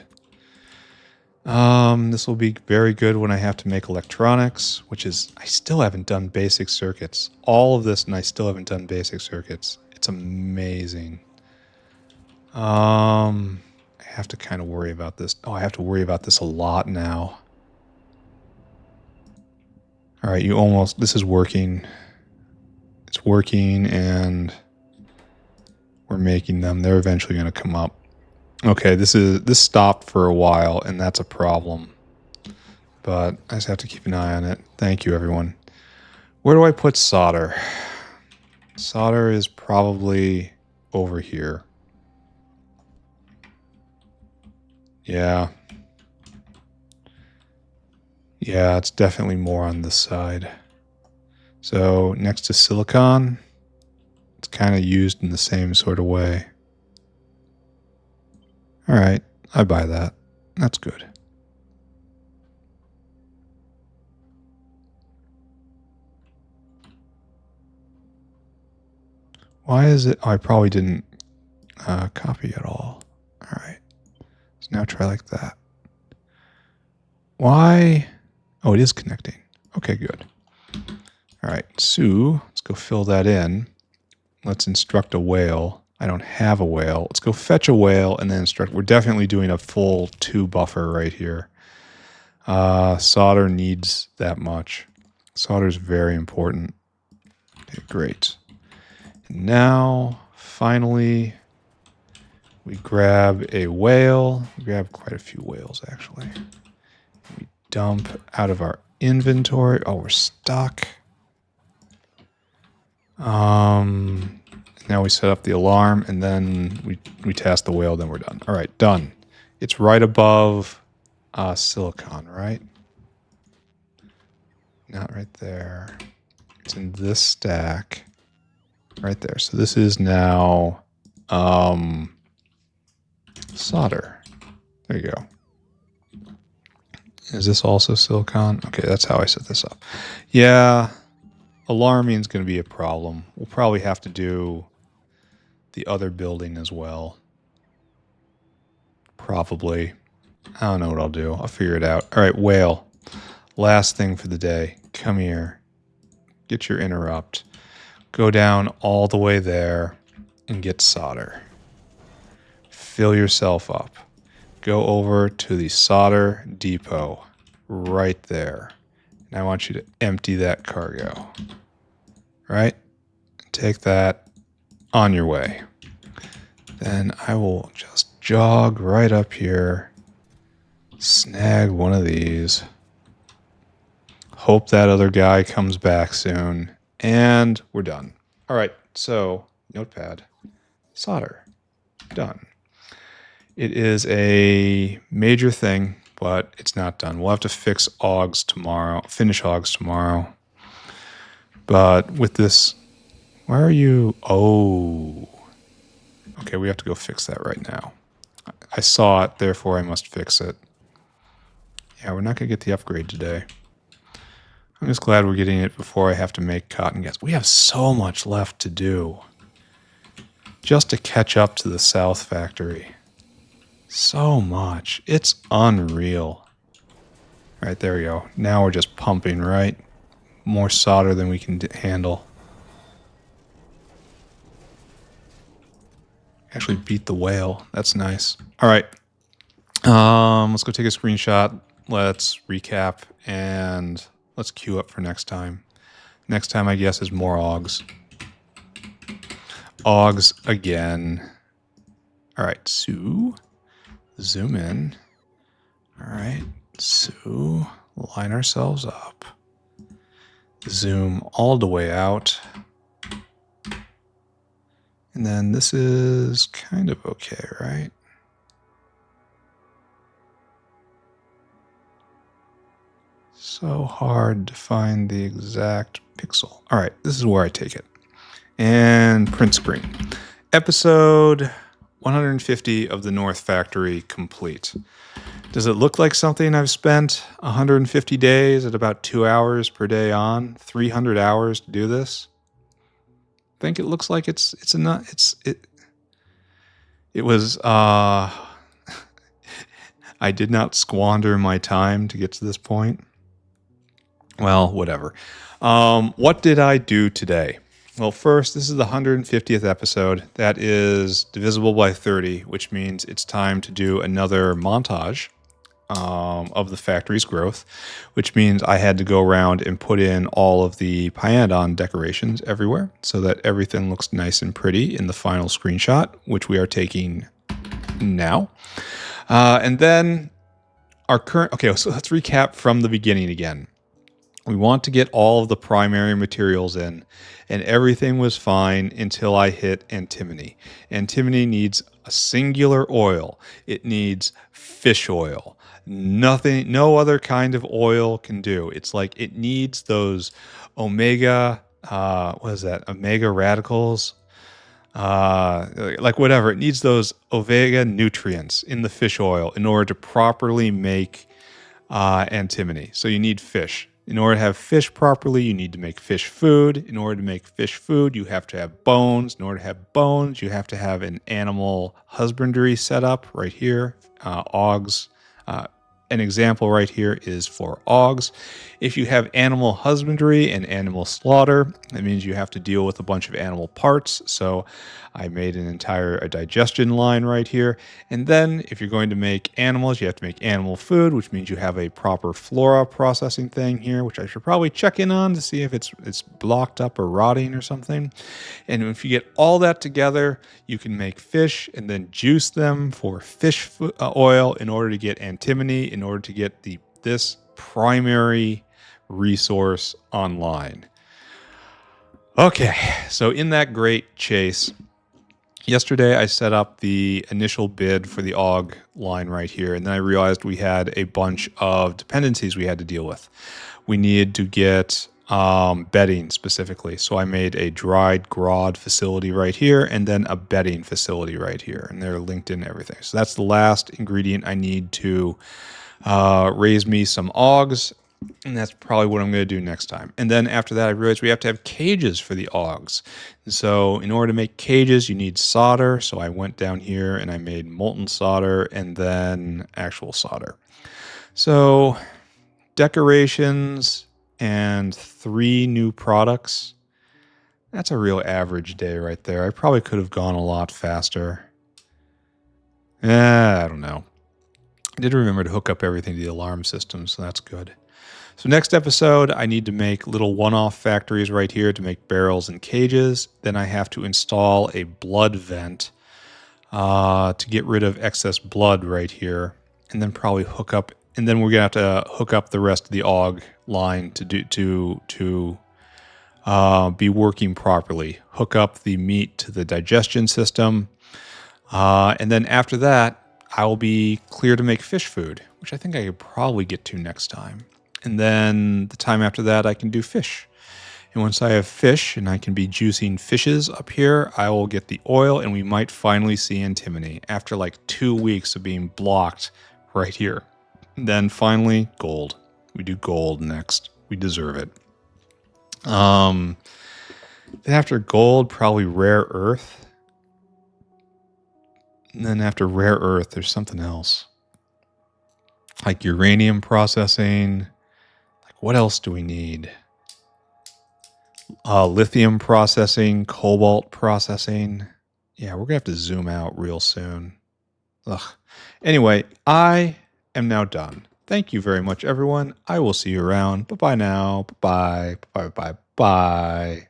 This will be very good when I have to make electronics, which is, I still haven't done basic circuits. All of this, and I still haven't done basic circuits. It's amazing. I have to kind of worry about this. Oh, I have to worry about this a lot now. All right, you almost, this is working. It's working, and we're making them. They're eventually going to come up. Okay, this stopped for a while, and that's a problem. But I just have to keep an eye on it. Thank you, everyone. Where do I put solder? Solder is probably over here. Yeah. Yeah, it's definitely more on this side. So next to silicon, it's kind of used in the same sort of way. All right, I buy that. That's good. Why is it? Oh, I probably didn't copy at all. All right. So now try like that. Why? Oh, it is connecting. Okay, good. All right, Sue, let's go fill that in. Let's instruct a whale. I don't have a whale. Let's go fetch a whale and then instruct. We're definitely doing a full 2 buffer right here. Solder needs that much. Solder is very important. Okay, great. And now, finally, we grab a whale. We grab quite a few whales, actually. We dump out of our inventory. Oh, we're stuck. Now we set up the alarm, and then we task the whale, then we're done. All right, done. It's right above silicon, right? Not right there. It's in this stack. Right there. So this is now solder. There you go. Is this also silicon? Okay, that's how I set this up. Yeah, alarming is going to be a problem. We'll probably have to do the other building as well. Probably. I don't know what I'll do. I'll figure it out. All right, whale. Last thing for the day. Come here. Get your interrupt. Go down all the way there and get solder. Fill yourself up. Go over to the solder depot right there. And I want you to empty that cargo. Right? Take that on your way. Then I will just jog right up here, snag one of these, hope that other guy comes back soon, and we're done. All right, so notepad, solder, done. It is a major thing, but it's not done. We'll have to fix Augs tomorrow, finish Augs tomorrow. But with this, why are you? Oh, okay. We have to go fix that right now. I saw it, therefore I must fix it. Yeah, we're not going to get the upgrade today. I'm just glad we're getting it before I have to make cotton gas. We have so much left to do just to catch up to the South Factory. So much. It's unreal. All right, there we go. Now we're just pumping, right? More solder than we can handle. Actually beat the whale. That's nice. All right. Let's go take a screenshot. Let's recap and let's queue up for next time. Next time, I guess, is more Augs. Augs again. All right, so zoom in. All right, so line ourselves up. Zoom all the way out. And then this is kind of okay, right? So hard to find the exact pixel. All right, this is where I take it. And print screen. Episode 150 of the North Factory complete. Does it look like something I've spent 150 days at about 2 hours per day on? 300 hours to do this? I think it looks like it was I did not squander my time to get to this point. Well, whatever. What did I do today? Well, first, this is the 150th episode. That is divisible by 30, which means it's time to do another montage of the factory's growth, which means I had to go around and put in all of the Pyanodon decorations everywhere so that everything looks nice and pretty in the final screenshot, which we are taking now. And then our current... Okay, so let's recap from the beginning again. We want to get all of the primary materials in, and everything was fine until I hit antimony. Antimony needs a singular oil. It needs fish oil. Nothing, no other kind of oil can do. It's like it needs those omega, what is that? Omega radicals. Like whatever. It needs those omega nutrients in the fish oil in order to properly make antimony. So you need fish. In order to have fish properly, you need to make fish food. In order to make fish food, you have to have bones. In order to have bones, you have to have an animal husbandry setup right here. Augs. An example right here is for Augs. If you have animal husbandry and animal slaughter, that means you have to deal with a bunch of animal parts. So I made an entire digestion line right here. And then if you're going to make animals, you have to make animal food, which means you have a proper flora processing thing here, which I should probably check in on to see if it's blocked up or rotting or something. And if you get all that together, you can make fish and then juice them for fish oil in order to get antimony, in order to get this primary resource online. Okay, so in that great chase, yesterday I set up the initial bid for the Auog line right here, and then I realized we had a bunch of dependencies we had to deal with. We needed to get bedding specifically, so I made a dried Grod facility right here, and then a bedding facility right here, and they're linked in everything. So that's the last ingredient I need to raise me some Augs, and that's probably what I'm going to do next time. And then after that, I realized we have to have cages for the Augs. And so in order to make cages, you need solder. So I went down here and I made molten solder and then actual solder. So decorations and 3 new products. That's a real average day right there. I probably could have gone a lot faster. I don't know. I did remember to hook up everything to the alarm system, so that's good. So next episode, I need to make little one-off factories right here to make barrels and cages. Then I have to install a blood vent to get rid of excess blood right here. And then probably hook up, and then we're going to have to hook up the rest of the Auog line to be working properly. Hook up the meat to the digestion system. And then after that, I will be clear to make fish food, which I think I could probably get to next time. And then the time after that, I can do fish. And once I have fish and I can be juicing fishes up here, I will get the oil and we might finally see antimony after like 2 weeks of being blocked right here. And then finally, gold. We do gold next. We deserve it. Then after gold, probably rare earth. And then after rare earth, there's something else. Like uranium processing. Like what else do we need? Lithium processing, cobalt processing. Yeah, we're going to have to zoom out real soon. Ugh. Anyway, I am now done. Thank you very much, everyone. I will see you around. Bye-bye now. Bye-bye. Bye-bye. Bye.